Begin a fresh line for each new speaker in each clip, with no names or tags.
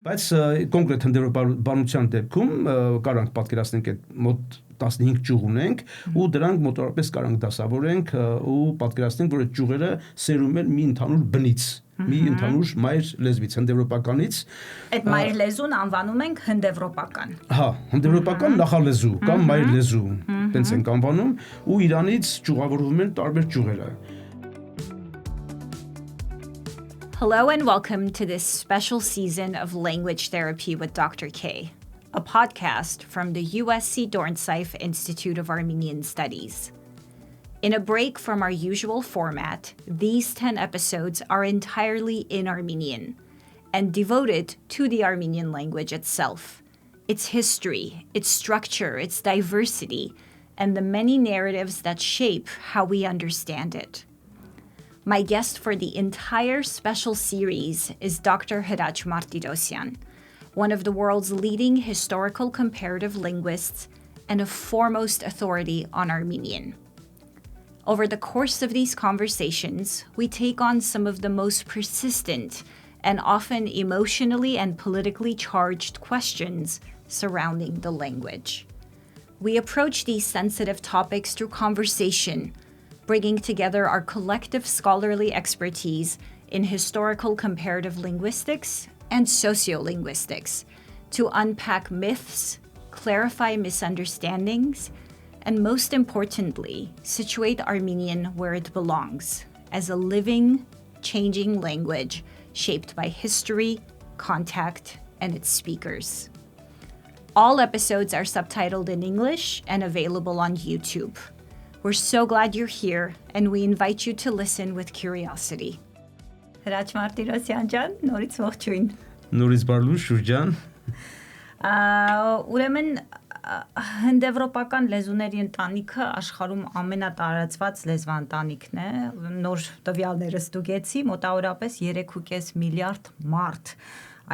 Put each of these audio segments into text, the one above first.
Բայց կոնկրետ հնդեվրոպաբանության դեպքում կարանք պատկերացնենք այդ մոտ 15 ճյուղ ունենք ու դրանք մոտավորապես կարանք դասավորենք ու պատկերացնենք, որ այդ ճյուղերը սերում են մի ընդհանուր բնից, մի ընդհանուր մայր լեզվից, հնդեվրոպականից։
Այդ մայր լեզուն անվանում ենք հնդեվրոպական։
Հա, հնդեվրոպական նախալեզու կամ մայր լեզու, տենց ենք անվանում, ու իրանից ճյուղավորվում են տարբեր ճյուղերը։
Hello and welcome to this special season of Language Therapy with Dr. K, a podcast from the USC Dornsife Institute of Armenian Studies. In a break from our usual format, these 10 episodes are entirely in Armenian and devoted to the Armenian language itself, its history, its structure, its diversity, and the many narratives that shape how we understand it. My guest for the entire special series is Dr. Hraç Martirosyan, one of the world's leading historical comparative linguists and a foremost authority on Armenian. Over the course of these conversations, we take on some of the most persistent and often emotionally and politically charged questions surrounding the language. We approach these sensitive topics through conversation, bringing together our collective scholarly expertise in historical comparative linguistics and sociolinguistics to unpack myths, clarify misunderstandings, and most importantly, situate Armenian where it belongs, as a living, changing language shaped by history, contact, and its speakers. All episodes are subtitled in English and available on YouTube. We're so glad you're here, and we invite you to listen with curiosity. Hraç Martirosyan ջան, նորից ողջույն։
Նորից բարլուր շուրջան։
Ուրեմն հնդեվրոպական լեզուների ընտանիքը աշխարհում ամենատարածված լեզվաընտանիքն է։ Նոր տվյալները ստուգեցի, մոտավորապես 3.5 միլիարդ մարդ,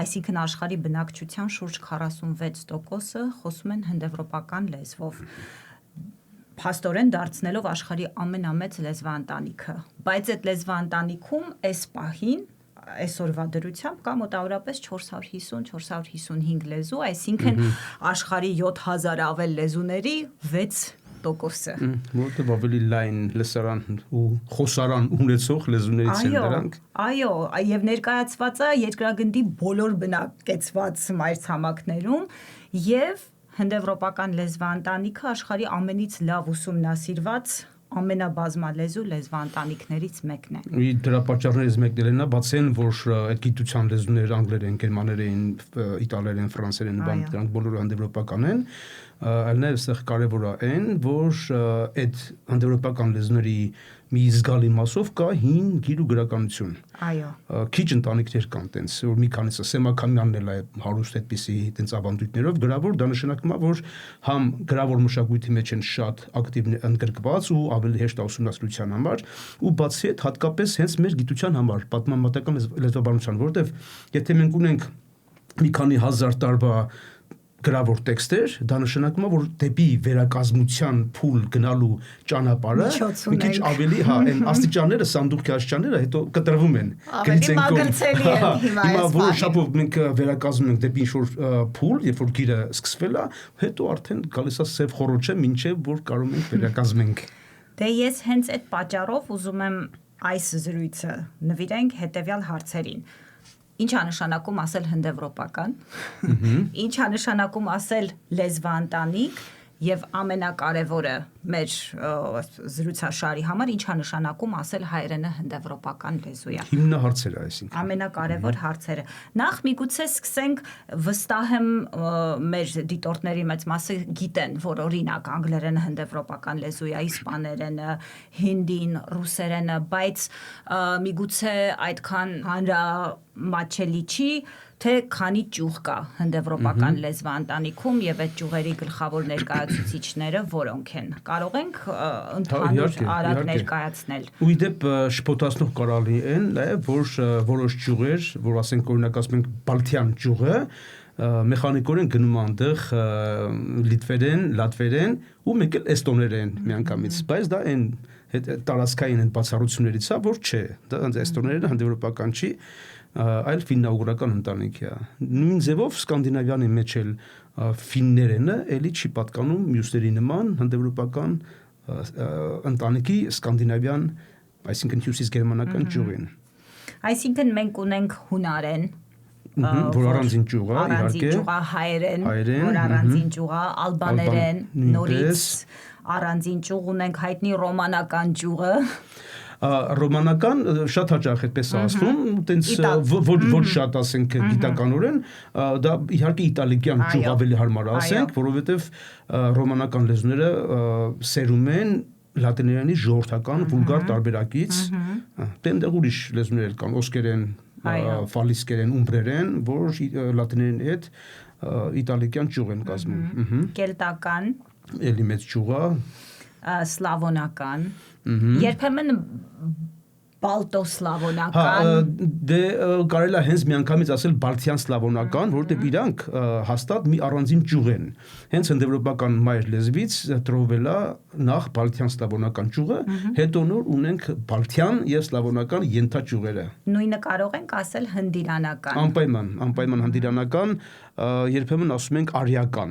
այսինքն աշխարհի բնակչության շուրջ 46%-ը խոսում են հնդեվրոպական լեզվով, փաստորեն դարձնելով աշխարհի ամենամեծ լեզվաընտանիքը։ Բայց այդ լեզվաընտանիքում այս պահին, այսօրվա դրությամբ կա մոտավորապես 450-455 լեզու, այսինքն աշխարհի 7000 ավել լեզուների 6%-ը։
Որտեղ ավելի լայն լսարան ու խոսարան ունեցող լեզուներից են դրանք։
Այո, եւ ներկայացված է երկրագնդի բոլոր բնակեցված մայրցամաքներում եւ հնդեվրոպական լեզվաընտանիքը աշխարհի ամենից լավ ուսումնասիրված ամենաբազմալեզու լեզվաընտանիքներից մեկն է։
Դրա պատճառներից մեկն էլ նա բացեն, որ այդ գիտության լեզուները անգլերեն, գերմաներեն, իտալերեն, ֆրանսերեն, դրանք բոլորը հնդեվրոպական են, այլ նաև այստեղ կարևոր է այն, որ այդ հնդեվրոպական լեզուների մի զգալի մասով կա հին գիր ու գրականություն։
Այո։
Քիչ ընտանիքներ կան տենց, որ մի քանիսը Սեմականյանն էլ է հարուստ այդպիսի տենց ավանդույթներով գրավոր, դա նշանակում է, որ համ գրավոր մշակույթի մեջ են շատ ակտիվ ընդգրկված ու ավելի հեշտ ուսումնասիրության համար, ու բացի այդ հատկապես հենց մեր գիտության համար, պատմամատական լեզվաբանության, որովհետև եթե մենք ունենք մի քանի հազար տարվա գրավոր տեքստեր, դա նշանակում է, որ դեպի վերակազմության փուլ գնալու ճանապարհը մի քիչ ավելի, հա, այն աստիճանները, սանդուղքի աստիճանները հետո կտրվում են։
Ավելի մագլցելի են
հիմա որոշ շապով մենք վերակազմում ենք դեպի ինչ-որ փուլ, երբ որ գիրը սկսվել է, հետո արդեն գալիս է սև խոռոչը, մինչև որ կարող ենք վերակազմենք։
Դե ես հենց այդ պատճառով ուզում եմ այս զրույցը նվիրենք հետևյալ հարցերին։ Ինչ է նշանակում ասել հնդեվրոպական, ինչ է նշանակում ասել լեզվաընտանիք եւ ամենակարևորը մեր զրույցաշարի համար ինչ է նշանակում ասել հայերենը հնդեվրոպական լեզու է։
Հիմնահարցերը այսինքն։
Ամենակարևոր հարցերը։ Նախ միգուցե սկսենք, վստահ եմ մեր դիտորդների մեծ մասը գիտեն, որ օրինակ անգլերենը հնդեվրոպական լեզու է, իսպաներենը, հինդին, ռուսերենը, բայց միգուցե այդքան հանրամատչելի չի, թե քանի ճյուղ կա հնդեվրոպական լեզվաընտանիքում եւ այդ ճյուղերի գլխավոր ներկայացուցիչները որոնք են։ Կարող ենք ընդհանուր արագ ներկայացնել։
Ու իդեպ շփոթացնող կարելի են նաև որ որոշ ճյուղեր, որ ասենք օրինակ ասում ենք Բալթյան ճյուղը, մեխանիկորեն գնում այնտեղ լիտվերեն, լատվերեն ու մեկ էլ էստոներեն միանգամից, բայց դա այն տարածքային են բացառություններից է, որ չէ, դա էստոներենը հնդեվրոպական չի, այլ ֆիննաուգրական ընտանիք է։ Նույն ձևով սկանդինավյանի մեջ էլ ֆիններենը էլի չի պատկանում մյուսների նման հնդեվրոպական ընտանիքի սկանդինավյան, այսինքն հյուսիս գերմանական ճյուղին։
Այսինքն մենք ունենք հունարեն,
որ առանձին ճյուղ է,
իհարկե, հայերեն, որ առանձին ճյուղ է, ալբաներեն, նորից առանձին ճյուղ ունենք, հայտնի ռոմանական ճյուղը։
Ռոմանական շատ հաճախ այդպես է ասվում, տենց ոչ շատ ասենք գիտականորեն, դա իհարկե իտալիկյան ճյուղ ավելի հարմար ասենք, որովհետև ռոմանական լեզուները սերում են լատիներենի ժողովրդական վուլգար տարբերակից, տենտեղ ուրիշ լեզուներ կան, օսկերեն, ֆալիսկերեն, ումբրերեն, որ լատիներենի հետ իտալիկյան ճյուղ են կազմում։
Կելտական,
էլի մեծ ճյուղ է,
սլավոնական, երբեմն բալտոսլավոնական,
դե կարելի է հենց միանգամից ասել բալթյան սլավոնական, որովհետև իրանք հաստատ մի առանձին ճյուղ են։ Հենց հնդեվրոպական մայր լեզվից տրովել է նախ բալթյան սլավոնական ճյուղը, հետո նոր ունենք բալթյան եւ սլավոնական ենթաճյուղերը։
Նույնը կարող ենք ասել հնդիրանական։
Անպայման հնդիրանական, երբեմն ասում ենք արիական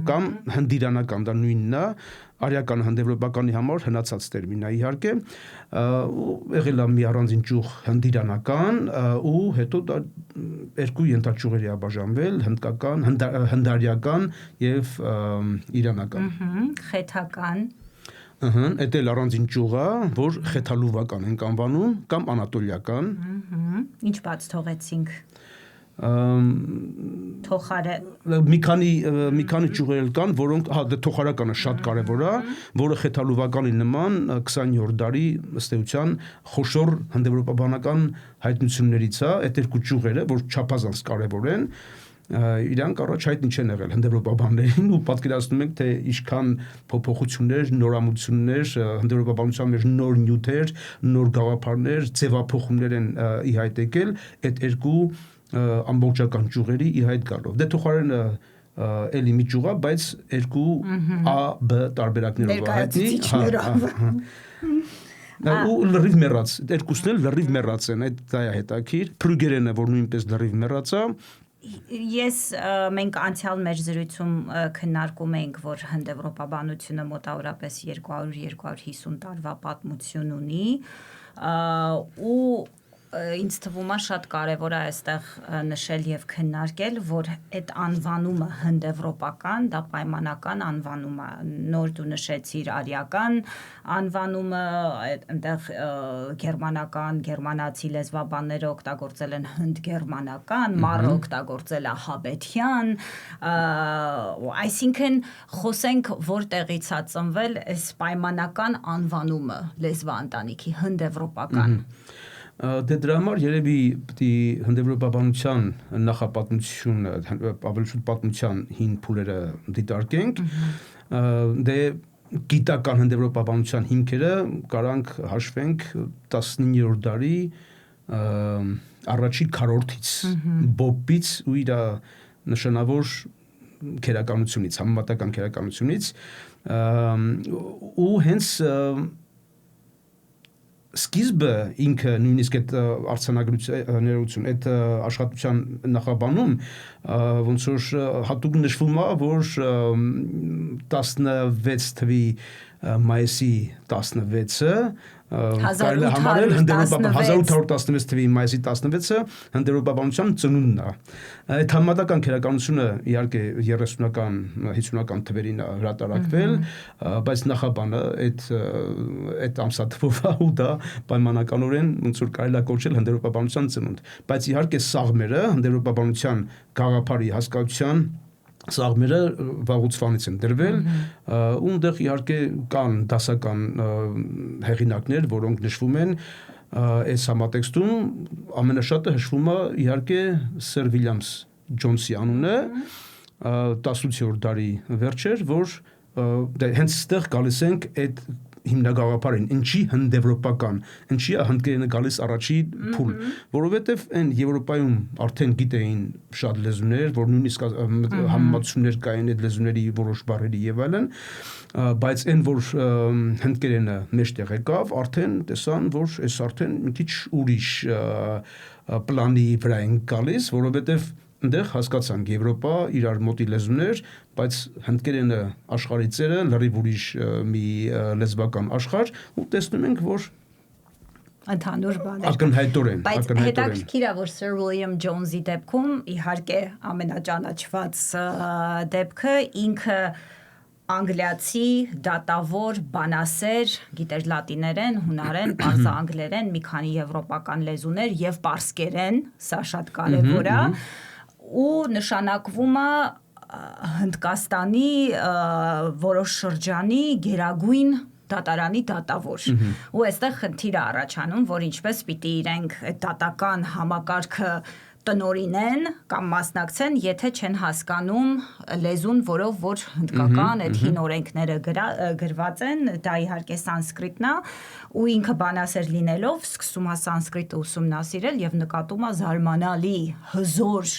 կամ հնդիրանական, դա նույնն է, արիական հնդեվրոպականի համար հնացած տերմին է իհարկե, եղել է մի առանձին ճյուղ հնդիրանական ու հետո դա երկու ենթաճյուղերի է բաժանվել, հնդկական, հնդարիական եւ իրանական։
Խեթական,
Էդ էլ առանձին ճյուղ է, որ խեթալուվական ենք անվանում կամ անատոլիական։
Ինչ բաց թողեցինք։ Թոխարը
մի քանի ճյուղեր կան, որոնք թոխարականը շատ կարևոր է, որը խեթալուվականի նման 20-րդ դարի ըստ էության խոշոր հնդեվրոպաբանական հայտնություններից է, այդ երկու ճյուղերը, որ չափազանց կարևոր են, իրանք առաջ հայտնի չեն եղել հնդեվրոպաբաններին ու պատկերացնում ենք, թե ինչքան փոփոխություններ, նորամուծություններ, հնդեվրոպաբանության մեջ նոր նյութեր, նոր գաղափարներ, ձևափոխումներ են ի հայտ եկել այդ երկու ամբողջական ճյուղերի ի հայտ գալով։ Դե թոխարենը էլի մի ճյուղ է, բայց երկու A, B տարբերակներով հայտնի։ Ու լրիվ մեռած, երկուսն էլ լրիվ մեռած են, այդ դա է հետաքրքիր։ Փրուգերենը, որ նույնպես լրիվ մեռած է։
Մենք անցյալ մեր զրույցում քննարկում էինք, որ հնդեվրոպաբանությունը մոտավորապես 200-250 տարվա պատմություն ունի, ու ինձ թվում է շատ կարևոր է այստեղ նշել եւ քննարկել, որ այդ անվանումը հնդեվրոպական, դա պայմանական անվանում է։ Նոր դու նշեցիր արիական անվանումը, այնտեղ գերմանական, գերմանացի լեզվաբանները օգտագործել են հնդգերմանական, մառը օգտագործել է հաբեթյան, այսինքն խոսենք որտեղից է ծնվել այս պայմանական անվանումը լեզվաընտանիքի հնդեվրոպական։
Դե դրա համար երևի պիտի հնդեվրոպաբանության նախապատմությունը, ավելի շուտ պատմության հին փուլերը դիտարկենք, դե գիտական հնդեվրոպաբանության հիմքերը կարանք հաշվենք 19-րդ դարի առաջին քառորդից, Բոբից ու իր նշանավոր քերականությունից, համեմատական քերականությունից, ու հենց սկիզբը ինքը նույնիսկ այդ արձանագրություններություն, այդ աշխատության նախաբանում ոնց որ հատուկ նշվում է, որ 16 թվի մայիսի 16-ը կարելի համարել 1816 թվի մայիսի 16-ը հնդեվրոպաբանության ծնունդն է։ Այդ համեմատական քերականությունը իհարկե 30-ական, 50-ական թվերին է հրատարակվել, բայց նախաբանը այդ ամսաթվով է ու դա պայմանականորեն ոնց որ կարելի է կոչել հնդեվրոպաբանության ծնունդ։ Բայց իհարկե սաղմերը հնդեվրոպաբանության գաղափարի հասկացության սաղմերը վաղուց են դրվել, ունդեղ իհարկե կան դասական հեղինակներ, որոնք նշվում են այս համատեքստում, ամենաշատը հաշվում է իհարկե Սեր Վիլյամս Ջոնսի անունը, 18-րդ դարի վերջեր, որ հենց ստեղ գալիս ենք այդ հիմնագաղափարին, ինչի հնդեվրոպական, ինչի հնդկերենը գալիս առաջի փուլ, որովհետև այն Եվրոպայում արդեն գիտեին շատ լեզուներ, որ նույնիսկ համեմատություններ կային այդ լեզուների որոշ բառերի եւ այլն, բայց այն որ հնդկերենը մեջտեղ եկավ, արդեն տեսան, որ այս արդեն մի քիչ ուրիշ պլանի վրա են գալիս, որովհետև այնտեղ հասկացանք Եվրոպա իրար մոտի լեզուներ, բայց հնդկերենը աշխարհի ծերը լրիվ ուրիշ մի լեզվական աշխարհ ու տեսնում ենք, որ
ընդհանուր բաներ
ակնհայտորեն
բայց հետաքրքիր է որ Sir William Jones-ի դեպքում իհարկե ամենաճանաչված դեպքը ինքը անգլիացի դատավոր բանասեր գիտեր լատիներեն, հունարեն, պարզ անգլերեն, մի քանի եվրոպական լեզուներ եւ պարսկերեն, սա շատ կարեւոր է ու նշանակվում է Հնդկաստանի որոշ շրջանի գերագույն դատարանի դատավոր ու այստեղ խնդիր է առաջանում որ ինչպես պիտի իրենք դատական համակարգը տնօրինեն կամ մասնակցեն, եթե չեն հասկանում լեզուն, որով որ հնդկական այդ հին օրենքները գրված են, դա իհարկե սանսկրիտն է, ու ինքը բանասեր լինելով սկսում է սանսկրիտը ուսումնասիրել եւ նկատում է զարմանալի հզոր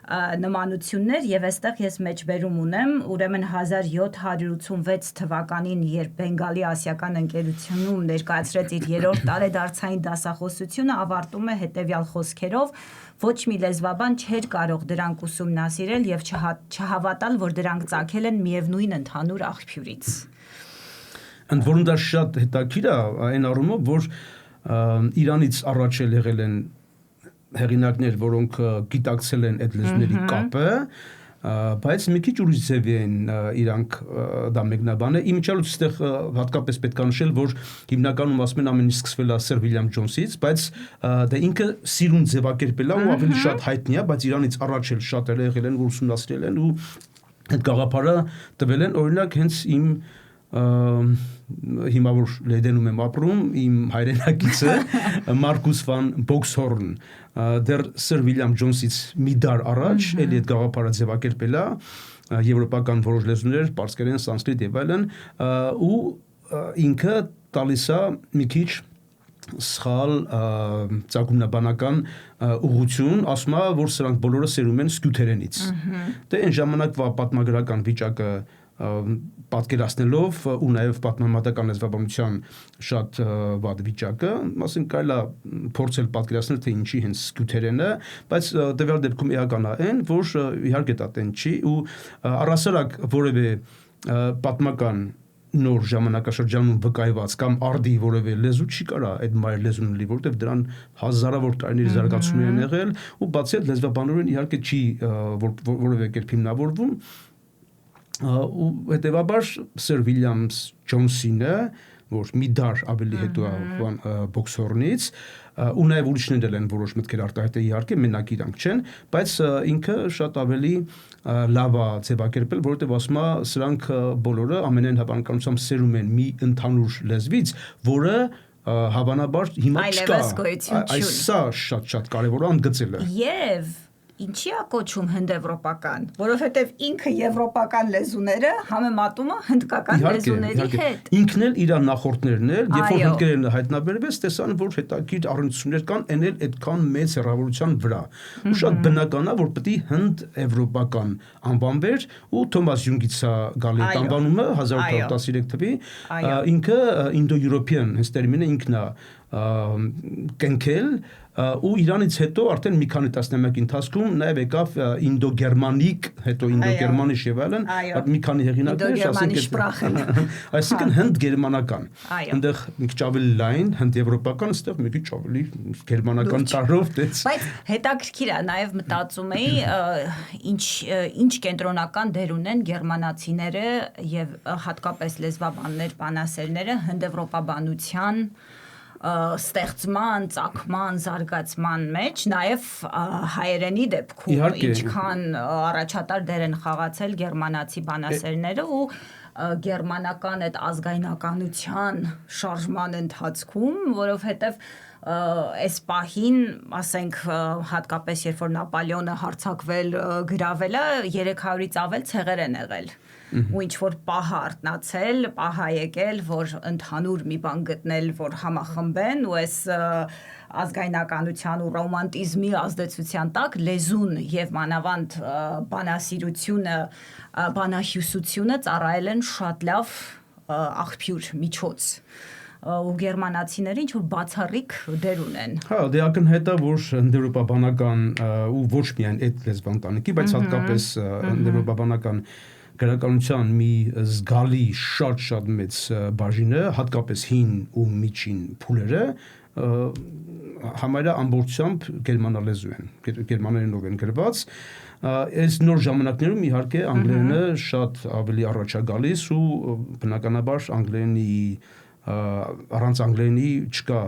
նմանություններ եւ այստեղ ես մեջբերում ունեմ ուրեմն 1786 թվականին երբ Բենգալի ասիական ընկերությունում ներկայացրեց իր երրորդ տարեդարձային դասախոսությունը ավարտում է հետեւյալ խոսքերով ոչ մի լեզվաբան չէր կարող դրանք ուսումնասիրել եւ չհավատալ որ դրանք ծագել են միևնույն ընդհանուր աղբյուրից
ընդ որում դա շատ հետաքրքիր է այն առումով որ Իրանից առաջ եղել են հեղինակներ, որոնք գիտակցել են այդ լեզուների կապը, բայց մի քիչ ուրիշ ձև են իրանք դա մեկնաբանը։ Իմիջիալոց այստեղ հատկապես պետք է նշել, որ հիմնականում ասում են ամեն ինչ սկսվել է Սեր Վիլյամ Ջոնսից, բայց դա ինքը սիրուն ձևակերպել է ու ավելի շատ հայտնի է, բայց Իրանից առաջ էլ շատերը եղել են, որ ուսումնասիրել են ու այդ գաղափարը տվել են, օրինակ հենց իմ հիմա որ Լեյդենում եմ ապրում, իմ հայրենակիցը Մարկուս վան Բոքսհորն դեռ Սեր Վիլյամ Ջոնսից մի դար առաջ էլի այդ գաղափարը ձևակերպել է եվրոպական որոշ լեզուներ, պարսկերեն, սանսկրիտ եւ այլն ու ինքը տալիս է մի քիչ սխալ ծագումնաբանական ուղղություն, ասում է, որ սրանք բոլորը սերում են սկյութերենից։ Դե այն ժամանակվա պատմագրական վիճակը պատկերացնելով ու նաև պատմամատական լեզվաբանության շատ վատ վիճակը, ասենք կարելի է փորձել պատկերացնել թե ինչի հենց սկյութերենը, բայց տվյալ դեպքում էական է այն, որ իհարկե դա տեն չի ու առասարակ որևէ պատմական նոր ժամանակաշրջանում վկայված կամ արդի որևէ լեզու չի կարա այդ մայր լեզուն լինի, որովհետև դրան հազարավոր տարիների զարգացումներ են եղել ու բացի այդ լեզվաբանորեն իհարկե չի որևէ կերպ հիմնավորվում ու հետևաբար Սեր Վիլյամս Ջոնսինը, որ մի դար ավելի հետո Բոքսհորնից ու նաև ուրիշներ են որոշ մտքեր արտահայտել իհարկե մենակ իրանք չեն, բայց ինքը շատ ավելի լավ է ձևակերպել, որովհետև ասում է սրանք բոլորը ամենայն հավանականությամբ սերում են մի ընդհանուր լեզվից, որը հավանաբար հիմա չկա։ Այս սա շատ կարևոր է ընդգծելը։
Եվ ինչի է կոչում հնդեվրոպական, որովհետև ինքը եվրոպական լեզուները համեմատում է հնդկական լեզուների հետ։
Ինքն էլ իր նախորդներն էլ, երբ որ հնդկերենը հայտնաբերվեց, տեսան, որ հետաքրքիր առնչություններ կան, այն էլ այդքան մեծ հեռավորության վրա։ Ու շատ բնական է, որ պետք է հնդեվրոպական անվանվեր, ու Թոմաս Յունգից է գալի այդ անվանումը 1813 թվի, ինքը Indo-European հենց տերմինը ինքն է կենքել ու Իրանից հետո արդեն մի քանի տասնամյակ ընթացքում նաև եկավ ինդոգերմանիկ, հետո ինդոգերմանիշ եւ այլն, մի քանի հեղինակներ, այսինքն հնդգերմանական։ Այնտեղ մի քիչ ավելի լայն, հնդեվրոպական, այստեղ մի քիչ ավելի գերմանական տարրով դեց։
Բայց հետաքրքիր է, նաև մտածում էի, ինչ կենտրոնական դեր ունեն գերմանացիները եւ հատկապես լեզվաբաններ, բանասերները հնդեվրոպաբանության ստեղծման, ծագման, զարգացման մեջ, նաև հայերենի դեպքում ինչքան առաջատար դեր են խաղացել գերմանացի բանասերները ու գերմանական այդ ազգայնականության շարժման ընթացքում, որովհետև այս պահին, ասենք, հատկապես երբ որ Նապոլեոնը հարձակվել գրավել է, 300-ից ավել ցեղեր են եղել։ Ու ինչ որ պահ արտնացել, պահ եկել, որ ընդհանուր մի բան գտնել, որ համախմբեն ու այս ազգայնականության ու ռոմանտիզմի ազդեցության տակ լեզուն եւ մանավանդ բանասիրությունը, բանահյուսությունը ծառայել են շատ լավ աղբյուր միջոց ու գերմանացիները ինչ որ բացառիկ դեր ունեն։
Հա, դե ակնհայտ է, որ հնդեվրոպաբանական ու ոչ միայն այդ լեզվաընտանիքի, բայց հատկապես հնդեվրոպաբանական գրականության մի զգալի շատ մեծ բաժինը, հատկապես հին ու միջին փուլերը համարյա ամբողջությամբ գերմանալեզու են, գերմաներենով են գրված։ Այս նոր ժամանակներում իհարկե անգլերենը շատ ավելի առաջ է գալիս ու բնականաբար անգլերենի առանց անգլերենի չկա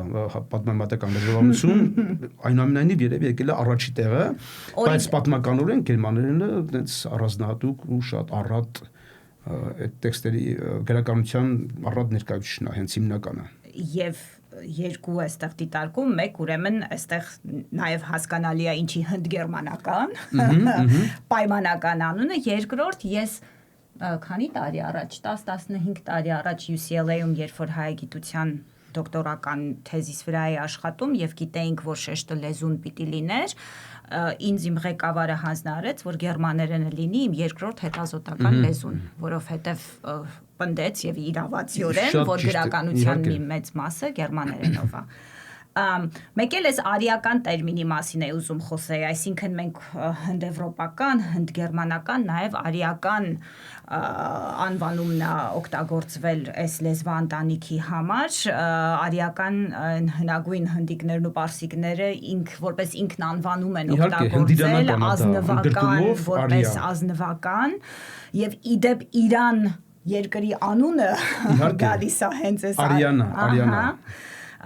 պատմամատական լեզվաբանություն, այնուամենայնիվ երևի եկել է առաջի տեղը, բայց պատմականորեն գերմաներենը այդպես առանձնահատուկ ու շատ առատ այդ տեքստերի գրականության առատ ներկայությունն է, հենց հիմնականը։
Եվ երկու այստեղ դիտարկում, մեկ ուրեմն այստեղ նաև հասկանալի է ինչի հնդգերմանական, պայմանական անունը, երկրորդ ես քանի տարի առաջ, 10-15 տարի առաջ UCLA-ում, երբ որ հայագիտության դոկտորական թեզիս վրա էի աշխատում եւ գիտեինք, որ շեշտը լեզուն պիտի լիներ, ինձ իմ ղեկավարը հանձնարարեց, որ գերմաներենը լինի իմ երկրորդ հետազոտական լեզուն, որովհետեւ պնդեց եւ իրավացիորեն, որ գրականության մի մեծ մասը գերմաներենով է։ Մեկ էլ այս արիական տերմինի մասին է ուզում խոսել, այսինքն մենք հնդեվրոպական, հնդգերմանական, նաև արիական անվանումն է օգտագործվել այս լեզվաընտանիքի համար, արիական հնագույն հնդիկներն ու պարսիկները որպես ինքնանվանում են օգտագործել, ազնվական, որպես ազնվական, եւ իդեպ Իրան երկրի անունը գալիս է հենց այս
Արիանա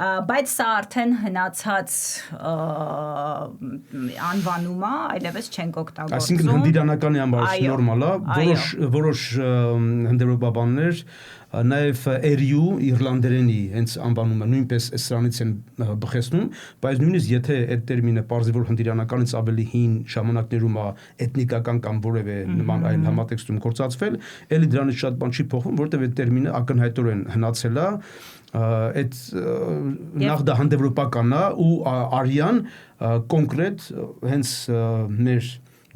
բայց սա արդեն հնացած անվանում է, այլևս չենք օգտագործում։
Այսինքն հնդիրանականի համար նորմալ է, որոշ հնդեվրոպաբաններ նաև էրիու իռլանդերենի հենց անվանումը նույնպես այս սրանից են բխեցնում, բայց նույնիսկ եթե այդ տերմինը պարզի որ հնդիրանականից ավելի հին ժամանակներում է էթնիկական կամ որևէ նման այլ համատեքստում գործածվել, էլի դրանից շատ բան չի փոխվում, որովհետև այդ տերմինը ակնհայտորեն հնացել է, այդ նախ դա հնդեվրոպական է ու արյան կոնկրետ հենց մեր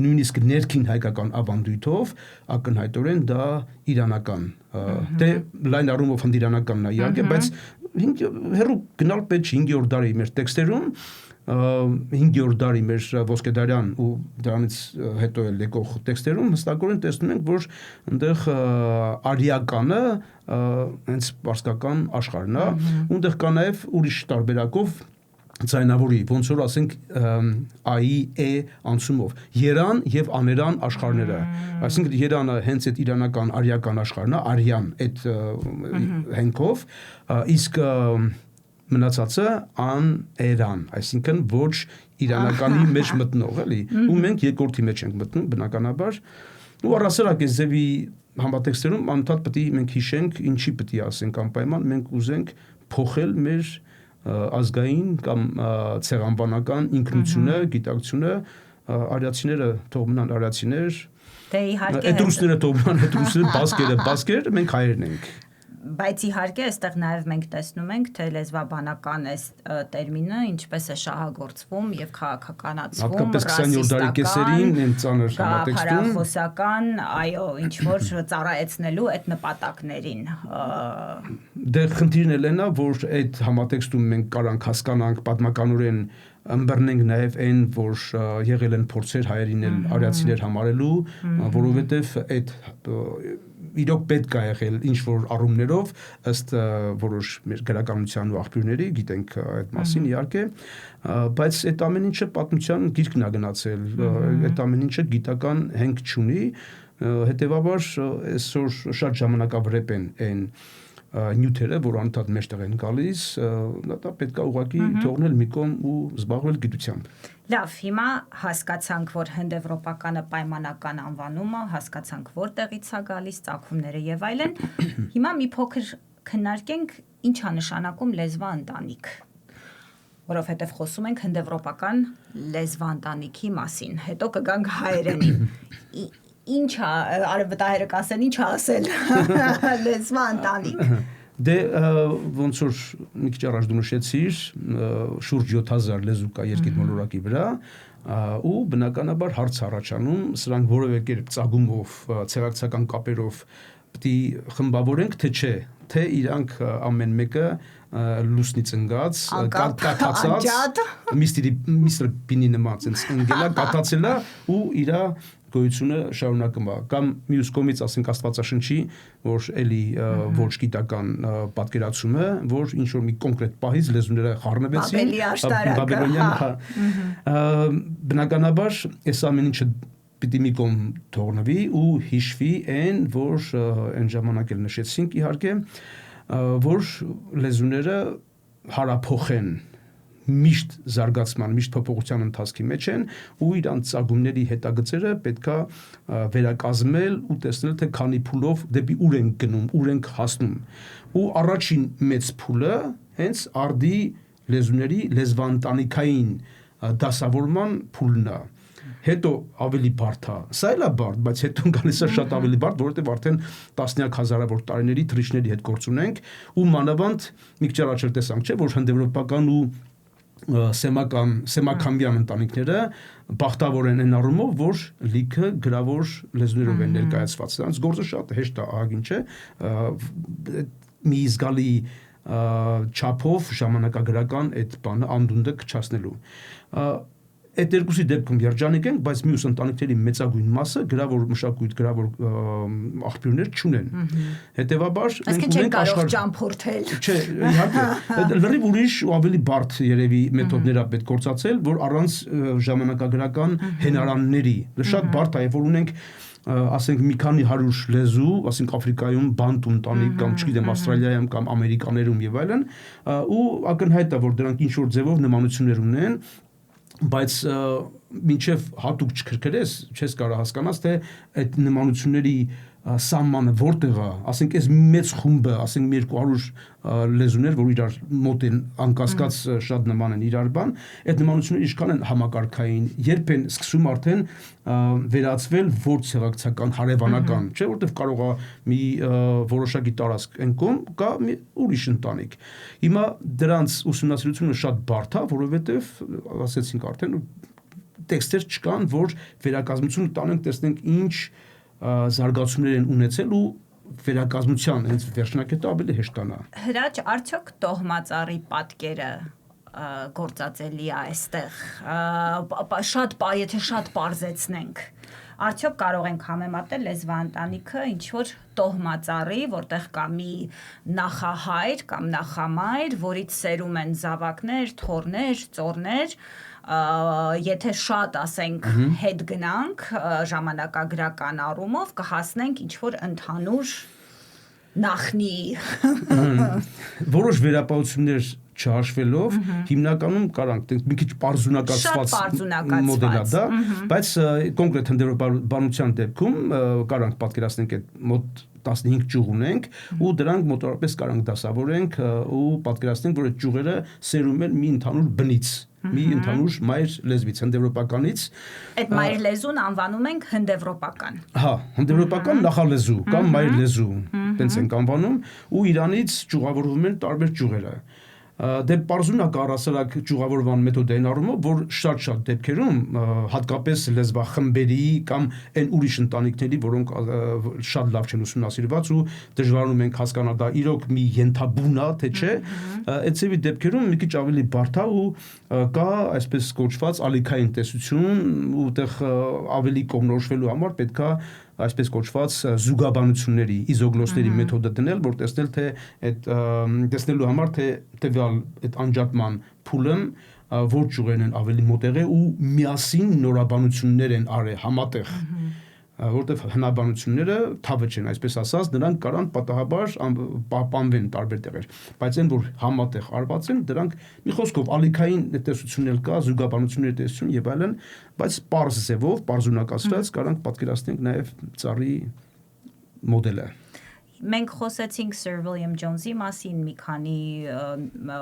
նույնիսկ ներքին հայկական ավանդույթով ակնհայտորեն դա իրանական դե լայն առումով հնդիրանականն է իհարկե, բայց հեռու գնալ պետք չի 5-րդ դարի մեր տեքստերում 5-րդ դարի մեր ոսկեդարյան ու դրանից հետո էլ եկող տեքստերում հստակորեն տեսնում ենք, որ այնտեղ արիականը հենց պարսկական աշխարհն է, ունդեղ կա նաև ուրիշ տարբերակով ձայնավորի, ոնց որ ասենք այի է անցումով երան եւ աներան աշխարհները, այսինքն երանը հենց այդ իրանական արիական աշխարհն է, արյան այդ հենքով, իսկ մնացածը աներան, այսինքն ոչ իրանականի մեջ մտնող, էլի, ու մենք երկրորդի մեջ ենք մտնում բնականաբար, ու առասարակ այս ձևի համատեքստերում անընդհատ պետք է մենք հիշենք, ինչի պետք է ասենք անպայման, մենք ուզենք փոխել մեր ազգային կամ ցեղանվանական ինքնությունը, գիտակցությունը, արիացիները թող մնան արիացիներ, էտրուսները թող մնան էտրուսներ, բասկեր, մենք հայերն ենք։
Բայց իհարկե այստեղ նաև մենք տեսնում ենք, թե լեզվաբանական այս տերմինը ինչպես է շահագործվում եւ քաղաքականացվում,
հատկապես 20-րդ դարի կեսերին այն ծանր համատեքստում,
խոսական, այո, ինչ որ ծառայեցնելու այդ նպատակներին։
Դե խնդիրն էլ է, որ այդ համատեքստում մենք կարանք հասկանանք պատմականորեն ըմբռնենք նաև այն, որ եղել են փորձեր հայերին էլ արիացիներ համարելու, որովհետև այդ իրոք պետք է եղել ինչ որ առումներով ըստ որոշ մեր գրականության ու աղբյուրների, գիտենք այդ մասին իհարկե, բայց այդ ամեն ինչը պատմության գիրկն է գնացել, այդ ամեն ինչը գիտական հենք չունի, հետևաբար այսօր շատ ժամանակավրեպ են այն նյութերը, որ անընդհատ մեջտեղ են գալիս, դա պետք է ուղղակի թողնել մի կողմ ու զբաղվել գիտությամբ։
Լավ, հիմա հասկացանք, որ հնդեվրոպականը պայմանական անվանումը, հասկացանք որտեղից է գալիս, ծագումները եւ այլն։ Հիմա մի փոքր քննարկենք ինչ է նշանակում լեզվաընտանիք։ Լեզվաընտանիք, ըստ քո, ինչ է։
Լավ, դե,
Լեզվաընտանիք, ըստ քո, ինչ է։ Լեզվաընտանիք, ըստ քո, ինչ է։ Լեզվաընտանիք, ըստ քո, ինչ է։ Լեզվաընտանիք, ըստ քո, ինչ է։ որովհետև խոսում ենք հնդեվրոպական լեզվաընտանիքի մասին, հետո կգանք հայերենին։ Ինչ է, արևմտահայերը կասեն, ինչ է ասել լեզվաընտանիք։
Դե ոնց որ մի քիչ առաջ դու նշեցիր, շուրջ 7000 լեզու կա երկիր մոլորակի վրա, ու բնականաբար հարց առաջանում, սրանք որևէ կերպ ծագումով, ցեղակցական կապերով պետք է խմբավորենք, թե չէ, թե իրանք ամեն մեկը լուսնի ծնգած, կաթացած, միստր Բինի նման, ընկելա, կաթացելա ու իրա գոյությունը շարունակում է, կամ մյուս կողմից ասենք Աստվածաշնչի, որ էլի ոչ գիտական պատկերացում է, որ ինչ որ մի կոնկրետ պահից լեզուները խառնվեցին, բնականաբար այս ամեն ինչը պիտի մի կողմ թողնվի ու հիշվի այն, որ այն ժամանակ էլ նշեցինք իհարկե, որ լեզուները հարափոխեն միշտ զարգացման, միշտ փոփոխության ընթացքի մեջ են ու իրանց ծագումների հետագծերը պետքա վերակազմել ու տեսնել, թե քանի փուլով դեպի ուր են գնում, ուր են հասնում։ Ու առաջին մեծ փուլը հենց արդի լեզուների լեզվաընտանիքային դասավորման փուլն է։ Հետո ավելի բարդ է, սա էլ է բարդ, բայց հետո գալիս է շատ ավելի բարդ, որովհետև արդեն տասնյակ հազարավոր տարիների թռիչքների հետ գործ ունենք ու մանավանդ մի քիչ առաջ տեսանք, չէ, որ հնդեվրոպական ու սեմակամբյան ընտանիքները բախտավոր են այն առումով, որ լիքը գրավոր լեզուներով են ներկայացված։ Նրանց գործը շատ հեշտ է, ահագին չէ, մի զգալի չափով ժամանակագրական այդ բանը անդունդը քչացնելու։ Այդ երկուսի դեպքում երջանիկ ենք, բայց մյուս ընտանիքների մեծագույն մասը գրավոր մշակույթ, գրավոր աղբյուրներ չունեն։ Հետևաբար
մենք ունենք աշխարհ ճամփորդել։
Չէ, իհարկե, լրիվ ուրիշ ու ավելի բարդ երևի մեթոդներ է պետք գործածել, որ առանց ժամանակագրական հենարանների, շատ բարդ է, որ ունենք ասենք մի քանի 100 լեզու, ասենք Աֆրիկայում բանտու ընտանիք կամ չգիտեմ Ավստրալիայում կամ Ամերիկաներում եւ այլն, ու ակնհայտ է, որ դրանք ինչ որ ձևով նմանություններ ունեն, բայց մինչև հատուկ չքրքրես, չես կարող հասկանալ, թե այդ նմանությունների սահմանը որտեղ է, ասենք այս մեծ խումբը, ասենք 200 լեզուներ, որ իրար մոտ են անկասկած շատ նման են իրար բան, այդ նմանությունները ինչքան են համակարգային, երբ են սկսում արդեն վերածվել ոչ ցեղակցական, հարևանական, չէ, որտեղ կարող է մի որոշակի տարածք ընկում, կա մի ուրիշ ընտանիք։ Հիմա դրանց ուսումնասիրությունը շատ բարդ է, որովհետև ասեցինք արդեն տեքստեր չկան, որ վերակազմությունը տանենք, տեսնենք ինչ զարգացումներ են ունեցել ու վերակազմության հենց վերջնակետը ավելի հեշտանա։
Հրաչ, արդյոք տոհմածառի պատկերը գործածելի է այստեղ, եթե շատ պարզեցնենք, արդյոք կարող ենք համեմատել լեզվաընտանիքը ինչ-որ տոհմածառի, որտեղ կա մի նախահայր կամ նախամայր, որից սերում են զավակներ, թոռներ, ծոռներ, եթե շատ ասենք հետ գնանք ժամանակագրական առումով կհասնենք ինչ-որ ընդհանուր նախնի
որոշ վերապահություններ չհաշվելով հիմնականում կարանք մի քիչ պարզունակացված մոդել է դա, բայց կոնկրետ հնդեվրոպաբանության դեպքում կարանք պատկերացնենք այդ մոտ 15 ճյուղ ունենք ու դրանք մոտավորապես կարանք դասավորենք ու պատկերացնենք, որ այդ ճյուղերը սերում են մի ընդհանուր բնից, մի ընդհանուր մայր լեզվից, հնդեվրոպականից։
Այդ մայր լեզուն անվանում ենք հնդեվրոպական։
Հա, հնդեվրոպական նախալեզու կամ մայր լեզու, տենց ենք անվանում, ու իրանից ճյուղավորվում են տարբեր ճյուղերը։ Դե պարզունակ առասարակ ճյուղավորման մեթոդային առումով, որ շատ դեպքերում հատկապես լեզվախմբերի կամ այն ուրիշ ընտանիքների, որոնք շատ լավ չեն ուսումնասիրված ու դժվարանում ենք հասկանալ դա իրոք մի ենթաբուն է, թե չէ, այդպիսի դեպքերում մի քիչ ավելի բարդ է ու կա այսպես կոչված ալիքային տեսություն ու այդտեղ ավելի կողմնորոշվելու համար պետքա այսպես կոչված զուգաբանությունների, իզոգլոսների մեթոդը դնել, որ տեսնել թե այդ տեսնելու համար թե տվյալ այդ անջատման փուլը որ ճյուղերն են ավելի մոտեղե ու միասին նորաբանություններ են արել համատեղ, որտեղ հնաբանությունները թավը չեն, այսպես ասած, նրանք կարան պատահաբար պահպանվեն տարբեր տեղեր, բայց այն որ համատեղ արված են, դրանք մի խոսքով ալիքային տեսություններ կա, զուգաբանությունների տեսություն եւ այլն, բայց պարզ ձևով, պարզունակացրած կարանք պատկերացնենք նաեւ ծառի մոդելը։
Մենք խոսեցինք Sir William Jones-ի մասին, մի քանի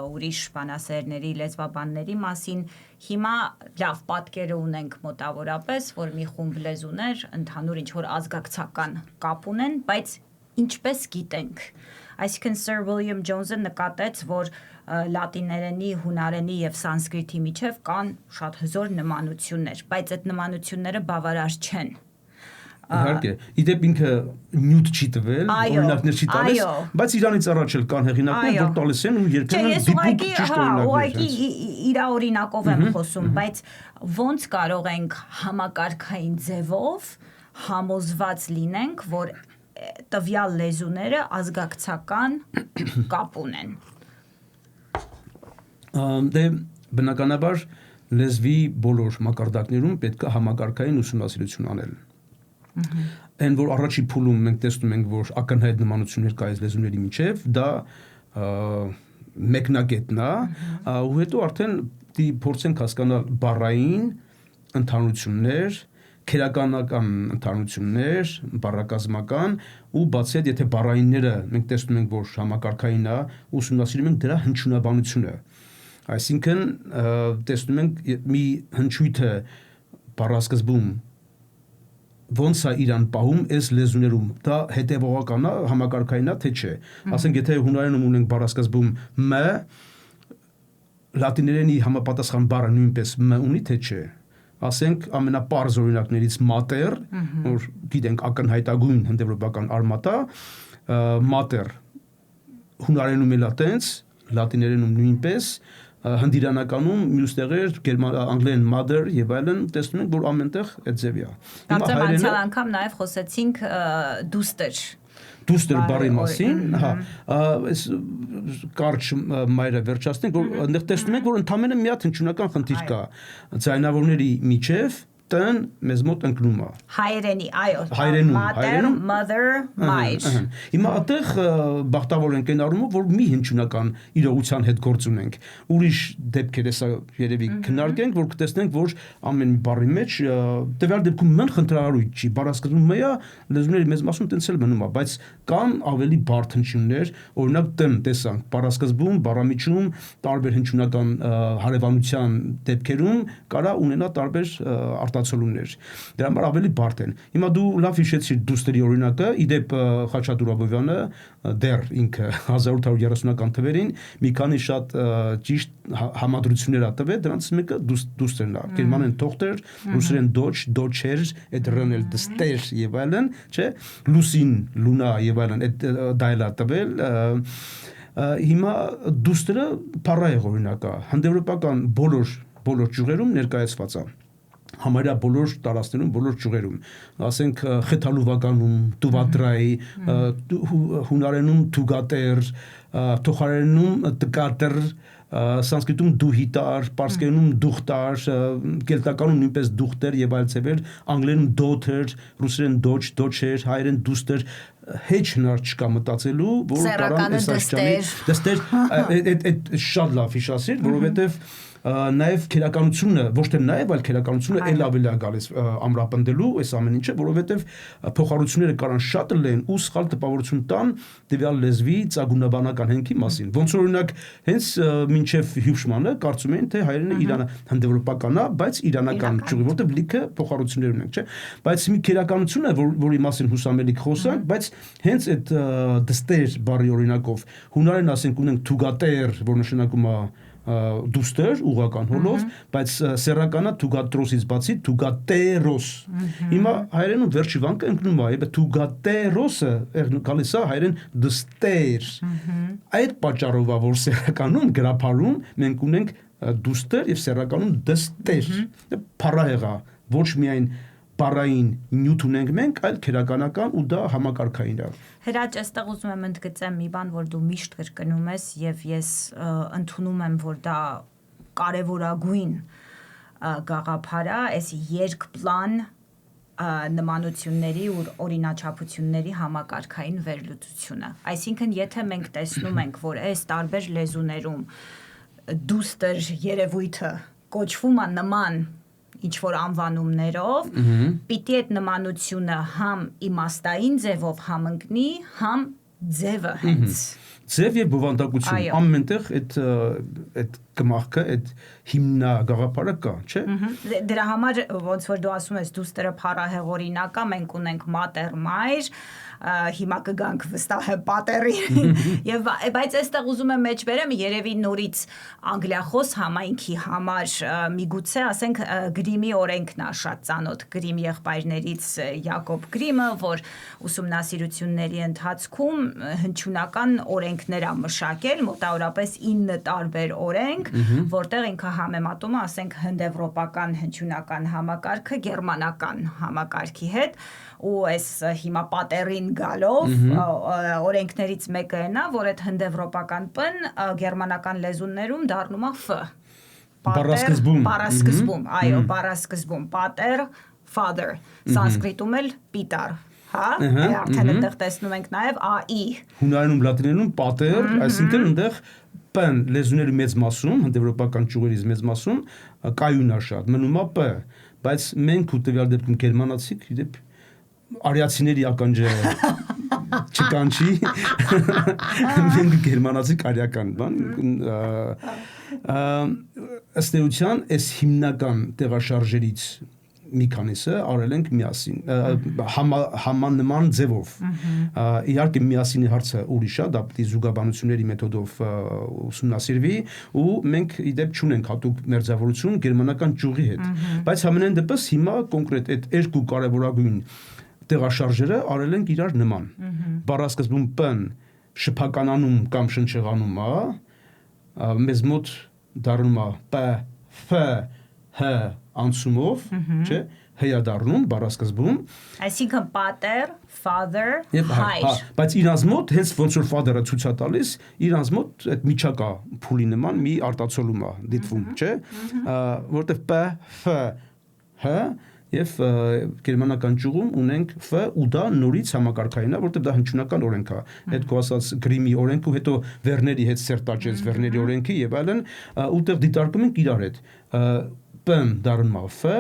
ուրիշ բանասերների, լեզվաբանների մասին, հիմա լավ պատկերը ունենք մոտավորապես, որ մի խումբ լեզուներ ընդհանուր ինչ-որ ազգակցական կապ ունեն, բայց ինչպես գիտենք։ Այսինքն Sir William Jones-ը նկատեց, որ լատիներենի, հունարենի եւ սանսկրիտի միջև կան շատ հզոր նմանություններ, բայց այդ նմանությունները բավարար չեն։
Իհարկե, իդեպ ինքը նյութ չի տվել, օրինակներ չի տալիս, բայց իրանից առաջ էլ կան հեղինակներ, որ տալիս են ու երբեմն դիպուկ ճիշտ օրինակներ։
Ուղղակի իր օրինակով եմ խոսում, բայց ոնց կարող ենք համակարգային ձևով համոզված լինենք, որ տվյալ լեզուները ազգակցական կապ ունեն։
Դե բնականաբար լեզվի բոլոր մակարդակներում պետք է համակարգային ուսումնասիրություն անել։ Այն որ առաջի փուլում մենք տեսնում ենք, որ ակնհայտ նմանություններ կա այս լեզուների միջև, դա մեկնագետն է, ու հետո արդեն փորձենք հասկանալ բառային ընդհանրություններ, քերականական ընդհանրություններ, բառակազմական ու բացի այդ, եթե բառայինները մենք տեսնում ենք, որ համակարգային է, ուսումնասիրում ենք դրա հնչյունաբանությունը։ Այսինքն տեսնում ենք մի հնչույթը բառասկզբում ոնց է իրան պահում այս լեզուներում, դա հետևողական է, համակարգային է, թե չէ։ Ասենք, եթե հունարենում ունենք բառասկզբում մ, լատիներենի համապատասխան բառը նույնպես մ ունի, թե չէ։ Ասենք, ամենապարզ օրինակներից mater, որ գիտենք ակնհայտագույն հնդեվրոպական արմատա, mater հունարենում էլ է տենց, լատիներենում նույնպես, հնդիրանականում մյուս տեղեր անգլերեն mother եւ այլն տեսնում ենք, որ ամենտեղ այդ ձևի է։
Կարծեմ անցյալ անգամ նաև խոսեցինք
դուստր բառի մասին, հա, այս կարճ մայրը վերջացնենք, որ այնտեղ տեսնում ենք, որ ընդամենը մի հատ հնչյունական խնդիր կա ձայնավորների միջև տնն մեզ մոտ ընկնում է։
Հայերենի, այո,
հայերենում,
mother, մայր։
Հիմա այդտեղ բախտավոր ենք այն առումով, որ մի հնչյունական իրողության հետ գործ ունենք։ Ուրիշ դեպքեր էսա երևի քննարկենք, որ կտեսնենք, որ ամեն բառի մեջ տվյալ դեպքում մեն խնդրահարույց չի, բառասկզբում մեյա լեզուների մեծ մասում տենց էլ մնում է, բայց կան ավելի բարդ հնչյուններ, օրինակ տ տեսանք, բառասկզբում, բառամիջում տարբեր հնչյունական հարևանության դեպքերում կարա ունենա տարբեր արտացոլումներ։ Դրա համար ավելի բարդ են։ Հիմա դու լավ հիշեցիր դուստերի օրինակը, իդեպ Խաչատուր Աբովյանը դեռ ինքը 1830-ական թվերին մի քանի շատ ճիշտ համադրություններ ա տվել, դրանից մեկը դուստերն է։ Գերմաներեն թողտեր, ռուսերեն դոչեր, այդ ռնել դստեր եւ այլն, չէ՞, լուսին, լունա եւ այլն, այդ դա էլ ա տվել։ Հիմա դուստերը փառահեղ օրինակ է։ Հնդեվրոպական բոլոր ճյուղերում ներկայացված է։ Համարյա բոլոր տարածքներում, բոլոր ճյուղերում, ասենք խեթալուվականում, տուվատրայ, հունարենում թուգատեր, թոխարենում տկատեր, սանսկրիտում դուհիտար, պարսկերենում դուխտար, կելտականում նույնպես դուխտեր եւ այլ ձևեր, անգլերեն daughter, ռուսերեն դոչեր, հայերեն դուստեր, հեչ հնար չկա մտածելու, որ
կարան
դստեր, այդ շատ լավ հիշասիր, որովհետեւ նաև քերականությունը, ոչ թե նաև, այլ քերականությունը էլ ավելի է գալիս ամրապնդելու այս ամեն ինչը, որովհետև փոխառությունները կարան շատ լեն ու սխալ տպավորություն տան տվյալ լեզվի ծագումնաբանական հենքի մասին։ Ոնց օրինակ հենց մինչև Հյուշմանը կարծում էին, թե հայերենը Իրանը հնդեվրոպական է, բայց իրանական ճյուղի, որտեղ լիքը փոխառություններ ունենք, չէ՞։ Բայց մի քերականություն է, որի մասին հուսամելիք խոսանք, բայց հենց այդ դստեր բառի օրինակով հունարեն ասենք ունենք թուգատեր, որ նշանակում է դուստեր ուղղական հոլով, բայց սեռականը թուգատրոսից բացի թուգատերոս։ Հիմա հայերենում վերջի վանկը ընկնում է, բայց թուգատերոսը գալիս է հայերեն դստեր։ Այդ պատճառով է, որ սեռականում գրափարում մենք ունենք դուստեր եւ սեռականում դստեր։ Փառահեղ է, ոչ միայն բառային նյութ ունենք մենք, այլ քերականական ու դա համակարգային է։
Հրաչ, այստեղ ուզում եմ ընդգծեմ մի բան, որ դու միշտ կրկնում ես եւ ես ընդունում եմ, որ դա կարևորագույն գաղափար է, այս երկպլան նմանությունների ու օրինաչափությունների համակարգային վերլուծությունը։ Այսինքն, եթե մենք տեսնում ենք, որ այս տարբեր լեզուներում դուստեր երևույթը կոչվում է նման ինչ-որ անվանումներով, պիտի այդ նմանությունը համ իմաստային ձևով համընկնի, համ ձևը հենց
ձև եւ բովանդակություն ամենտեղ այդ կմախքը այդ հիմնագաղափարը կա, չէ՞։
Դրա համար ոնց որ դու ասում ես դուստրը փառահեղօրինակ է, մենք ունենք մատեր մայր, հիմա կգանք վստահ է պատերին եւ բայց այստեղ ուզում եմ մեջ բերեմ երևի նորից անգլիախոս համայնքի համար միգուցե ասենք գրիմի օրենքն է շատ ծանոթ գրիմ եղբայրներից Յակոբ Գրիմը, որ ուսումնասիրությունների ընթացքում հնչյունական օրենքներ ա մշակել մոտավորապես 9 տարբեր օրենք, որտեղ ինքը համեմատում է ասենք հնդեվրոպական հնչյունական համակարգը գերմանական համակարգի հետ ու այս հիմա պատերին գալով օրենքներից մեկը այն է, որ այդ հնդեվրոպական պն գերմանական լեզուներում դառնում է ֆ։ Բառասկզբում, այո, բառասկզբում, պատեր, father, սանսկրիտում էլ պիտար, հա, արդեն այնտեղ տեսնում ենք նաև այի։
Հունարենում լատիներենում պատեր, այսինքն այնտեղ պն լեզուների մեծ մասում, հնդեվրոպական ճյուղերից մեծ մասում կայուն է շատ, մնում է п, բայց մենք ու տվյալ դեպքում գերմանացիք, իդեպ արիացիների ականջը չկանչի, մենք գերմանացիք արիական բան, ըստ էության այս հիմնական տեղաշարժերից մի քանիսը արել ենք միասին, համանման ձևով, իհարկե միասինի հարցը ուրիշ է, դա պետք է զուգաբանությունների մեթոդով ուսումնասիրվի ու մենք իդեպ չունենք հատուկ մերձավորություն գերմանական ճյուղի հետ, բայց համենայն դեպս հիմա կոնկրետ այդ երկու կարևորագույն տեղաշարժերը արել ենք իրար նման, բառասկզբում պն շփականանում կամ շնչեղանում է, մեզ մոտ դառնում է п, ֆ, հ անցումով, չէ, հյա դառնում բառասկզբում,
այսինքն պատեր, father, հայր,
բայց իրանց մոտ հենց ոնց որ father-ը ցույց է տալիս, իրանց մոտ այդ միջակա փուլի նման մի արտացոլում է դիտվում, չէ, որտեղ п, ֆ, հ եւ գերմանական ճյուղում ունենք ֆ ու դա նորից համակարգային է, որտեղ դա հնչյունական օրենք է։ Այդ քո ասած գրիմի օրենքը ու հետո Վերների հետ սերտաճեց Վերների օրենքը եւ այլն, ուտեղ դիտարկում ենք իրար հետ։ П-ն դառնում է ֆ,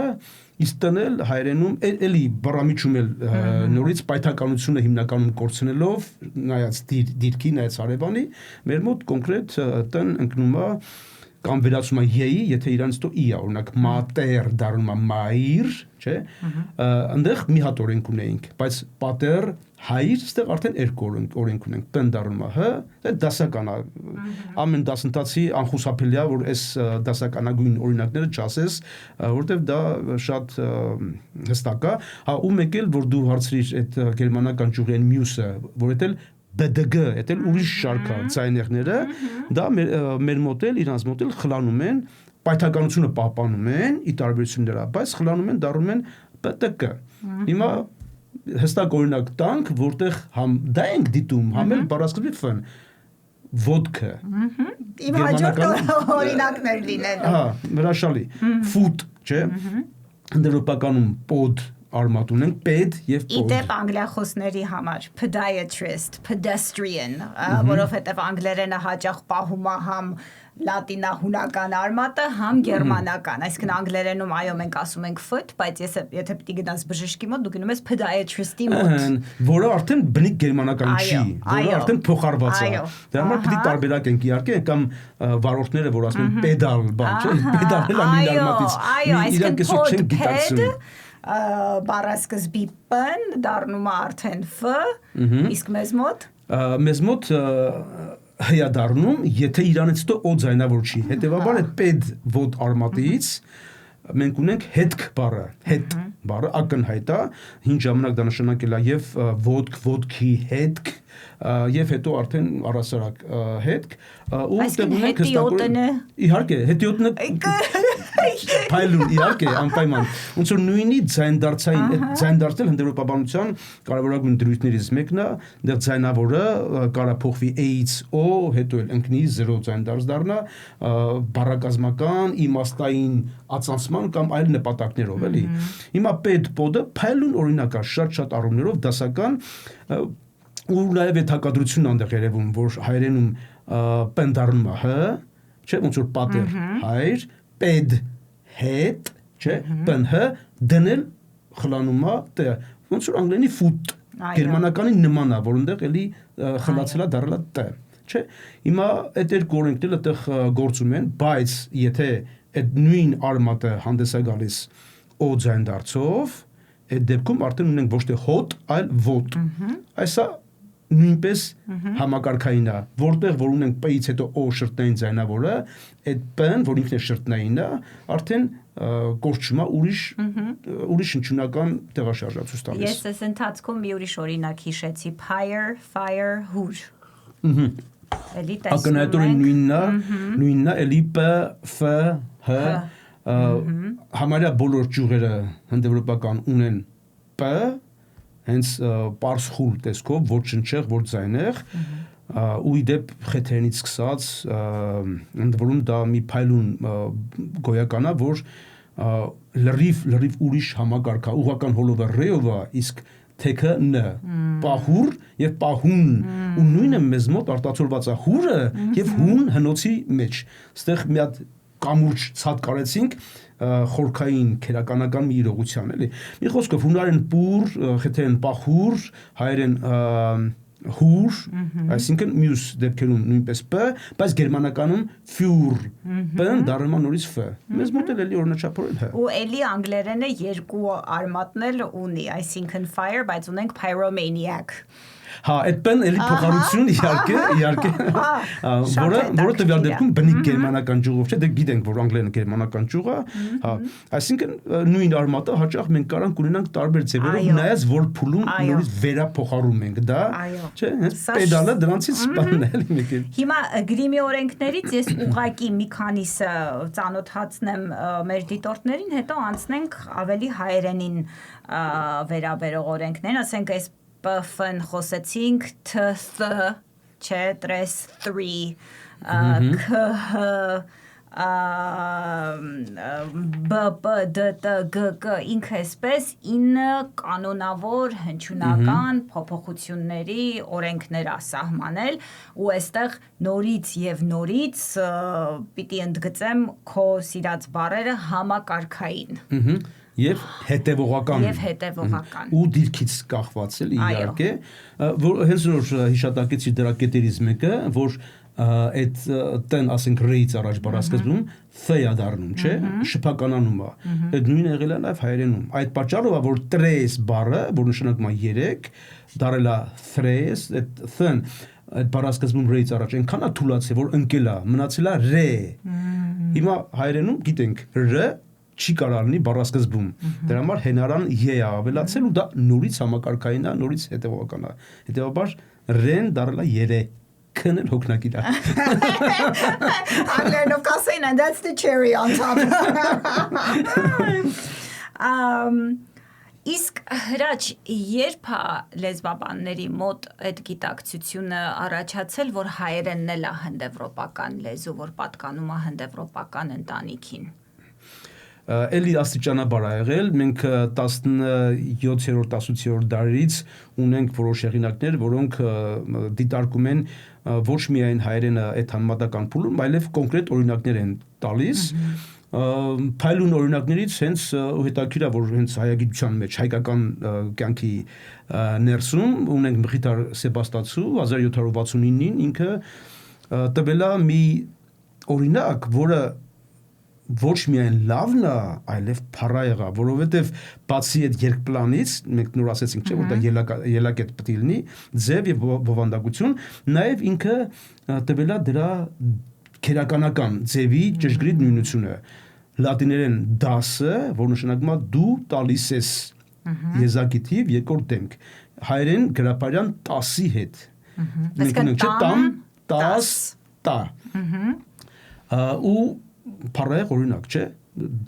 իսկ տնել հայերենում էլի բառամիջում էլ նորից պայթականությունը հիմնականում կորցնելով, նայած դիրքի, նայած հարևանի, մեր մոտ կոնկրետ տ-ն ընկնում է կամ վերածում է յ-ի, եթե իրանց տո ի է, օրինակ մատեր դառնում է մայր, չէ, այնտեղ մի հատ օրենք ունեինք, բայց պատեր, հայր, այստեղ արդեն երկու օրենք ունենք, п-ն դառնում է հ, դա դասական է, ամեն դասընթացի անխուսափելի է, որ այս դասականագույն օրինակները չասես, որտեղ դա շատ հստակ է, հա ու մեկ էլ որ դու հարցրիր այդ գերմանական ճյուղի մյուսը, որ էդ էլ BDG, էդ էլ ուրիշ շարք է ձայներները, դա մեր մոդել, իրանց մոդել խլանում են, պայթականությունը պահպանում են, ի տարբերություն դրա, բայց խլանում են, դառնում են ՊՏԿ։ Հիմա հստակ օրինակ տանք, որտեղ համ դա ենք դիտում, համ էլ բառասկզբի ֆ-ն, ոդկը։
Իմ հաջորդ օրինակներ լինելու։
Հա, հրաշալի։ Ֆուտ, չէ։ Հնդեվրոպականում պոդ արմատ ունենք, պետ և պոդ։
Իդեպ անգլիախոսների համար, podiatrist, pedestrian, որովհետև անգլերենը հաճախ պահում է համ լատինահունական արմատը, համ գերմանական, այսինքն անգլերենում այո մենք ասում ենք foot, բայց եթե պիտի գնաս բժշկի մոտ, դու գնում ես podiatrist-ի մոտ,
որը արդեն բնիկ գերմանական չի, որը արդեն փոխարված է։ Դրա համար պիտի տարբերակ ենք իհարկե, կամ վարորդները, որ ասում են pedal, բան, չէ, pedal-ը լամին արմատից։
Այո, այսինքն pod, բառասկզբի п-ն դառնում է արդեն ֆ, իսկ մեզ մոտ հյա դառնում, եթե իրանից հետո օ ձայնավոր չի։ Հետևաբար այդ պետ ոդ արմատից մենք ունենք հետք բառը, հետ բառը ակնհայտ է, հին ժամանակ դա նշանակել է եւ ոդք, ոդքի հետք եւ հետո արդեն առասարակ հետք ու այստեղ ունենք հետիոտնը
իհարկե հետիոտնը փայլուն իհարկե անպայման ոնց որ նույնի ձայնդարձային այդ ձայնդարձել հնդեվրոպաբանության կարևորագույն դրույթներից մեկն է դեռ ձայնավորը կարա փոխվի a-ից o հետո էլ ընկնի 0 ձայնդարձ դառնա բառակազմական իմաստային ածանցման կամ այլ նպատակներով էլի հիմա պետ պոդը փայլուն օրինակ է շատ առումներով դասական ու նաև այդ հակադրությունն այնտեղ երևում, որ հայերենում п-ն դառնում է հ, չէ, ոնց որ պատեր հայր, պետ հետ, չէ, п-ն հ, դնել խլանումա տը ոնց որ անգլերենի foot գերմանականի նմանա որոնտեղ էլի խլացելա դառնա տը չէ հիմա այդ երկու օրենքները այդտեղ գործում են բայց եթե այդ նույն արմատը հանդես է գալիս օ ձայն դարձով այդ դեպքում արդեն ունենք ոչ թե հոտ այլ ոտ այսա նույնպես համակարգային է որտեղ որ ունենք п-ից հետո օ շրտնային ձայնավորը այդ п-ն որ ինքն է շրտնայինը արդեն կորչում է ուրիշ հնչյունական տեղաշարժացույց տալիս
ես այս ընթացքում մի ուրիշ օրինակ հիշեցի fire հուր էլի տեսնում
ակնհայտորեն նույնն է էլի п ֆ հ համարյա բոլոր ճյուղերը հնդեվրոպական ունեն п հենց պարզ խուլ տեսքով ոչ շնչեղ ոչ ձայնեղ ու իդեպ խեթերենից սկսած ընդ որում դա մի փայլուն գոյական է որ լրիվ ուրիշ համակարգ է ուղղական հոլովը ռեովը իսկ թեքը ն պահուր եւ պահուն ու նույնը մեզ մոտ արտացոլված է հուրը եւ հուն հնոցի մեջ այստեղ մի հատ կամուրջ ցած կարեցինք խորքային քերականական մի իրողության էլի մի խոսքով հունարեն պուր խեթերեն պահուր հայերեն հուր այսինքն մյուս դեպքերում նույնպես п բայց գերմանականում ֆյուր п-ն դառնում է նորից ֆ մեզ մոտ էլի օրինաչափորեն հ
ու էլի անգլերենը երկու արմատներ ունի այսինքն fire բայց ունենք pyromaniac
հա այդ п-ն էլի փոխառություն իհարկե որը տվյալ դեպքում բնիկ գերմանական ճյուղով չէ դե գիտենք որ անգլերենը գերմանական ճյուղ է հա այսինքն նույն արմատը հաճախ մենք կարանք ունենանք տարբեր ձևերով նայած որ փուլում նորից վերափոխառում ենք դա չէ հենց պեդալը դրանցից սպանն է էլի մեկ
հիմա գրիմի օրենքներից ես ուղակի մի քանիսը ծանոթացնեմ մեր դիտորդներին հետո անցնենք ավելի հայերենին վերաբերող օրենքներին ասենք այս п-ն խոսեցինք თ չէ տրես 3 ք բ դ տ գ կ ինքը այսպես 9 կանոնավոր հնչյունական փոփոխությունների օրենքներ է սահմանել ու այստեղ նորից եւ նորից պիտի ընդգծեմ քո սիրած բառերը համակարգային
Եվ հետևողական ու դիրքից կախված էլ իհարկե որ հենց նոր հիշատակեցի դրա կետերից մեկը որ այդ տեն ասենք ռեից առաջ բառասկզբում th-ը դառնում չէ շփականանում է այդ նույնը եղել է նաև հայերենում այդ պատճառով է որ տրես բառը որ նշանակում է 3 դառել է thres այդ th-ն այդ բառասկզբում ռեից առաջ այնքան է թուլացել որ ընկել է մնացել է ռե հիմա հայերենում գիտենք ռ չի կարող լինի բառասկզբում դրա համար հենարան ե է ավելացել ու դա նորից համակարգային է նորից հետևողական է հետևաբար ռեն դառել է 3 քն էլ հոգնակիր է
Անգլերենով կասեին and that's the cherry on top Իսկ հրաչ երբ է լեզվաբանների մոտ այդ գիտակցությունը առաջացել որ հայերենն էլ է հնդեվրոպական լեզու որ պատկանում է հնդեվրոպական ընտանիքին
Էլի աստիճանաբար ա եղել, մենք 17-րդ 18-րդ դարերից ունենք որոշ հեղինակներ, որոնք դիտարկում են ոչ միայն հայերենը այդ համեմատական փուլում, այլև կոնկրետ օրինակներ են տալիս Փայլուն օրինակներից հենց հետաքրքիր է որ հենց հայագիտության մեջ հայկական կյանքի ներսում ունենք Մխիթար Սեբաստացու 1769-ին ինքը տվել է մի օրինակ, որը ոչ միայն լավն է, այլև փառա եղա, որովհետև բացի այդ երկպլանից, մենք նոր ասեցինք, չէ, որ դա ելակետ պետք է լինի, ձև եւ բովանդակություն, նաեւ ինքը տվել է դրա քերականական ձևի ճշգրիտ նույնությունը։ Լատիներեն das-ը, որ նշանակում է դու տալիս ես, եզակի թիվ երկրորդ դեմք։ Հայերեն գրապարյան տասի հետ։ Մենք ունենք տամ, տաս, տա։ Ու Փառայեղ օրինակ չէ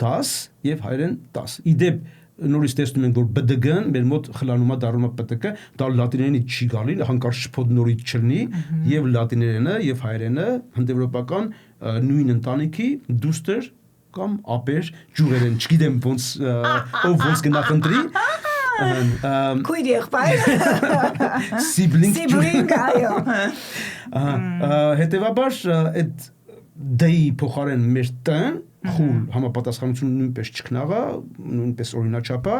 das եւ հայերեն 10 իդեպ նորից տեսնում ենք որ բդգ-ն մեր մոտ խլանում է դառնում է պտկ-ը դա լատիներենից չի գալի հանկարծ շփոթ նորից չլինի եւ լատիներենը եւ հայերենը հնդեվրոպական նույն ընտանիքի դուստր կամ ապեր ջուրեր են չգիտեմ ոնց ով ոնց կնախընտրի
Քույր եղբայր
Sibling
այո
հետեւաբար այդ դեի փոխարեն մեր տեն խուլ համապատասխանությունը նույնպես չքնաղա, նույնպես օրինաչափա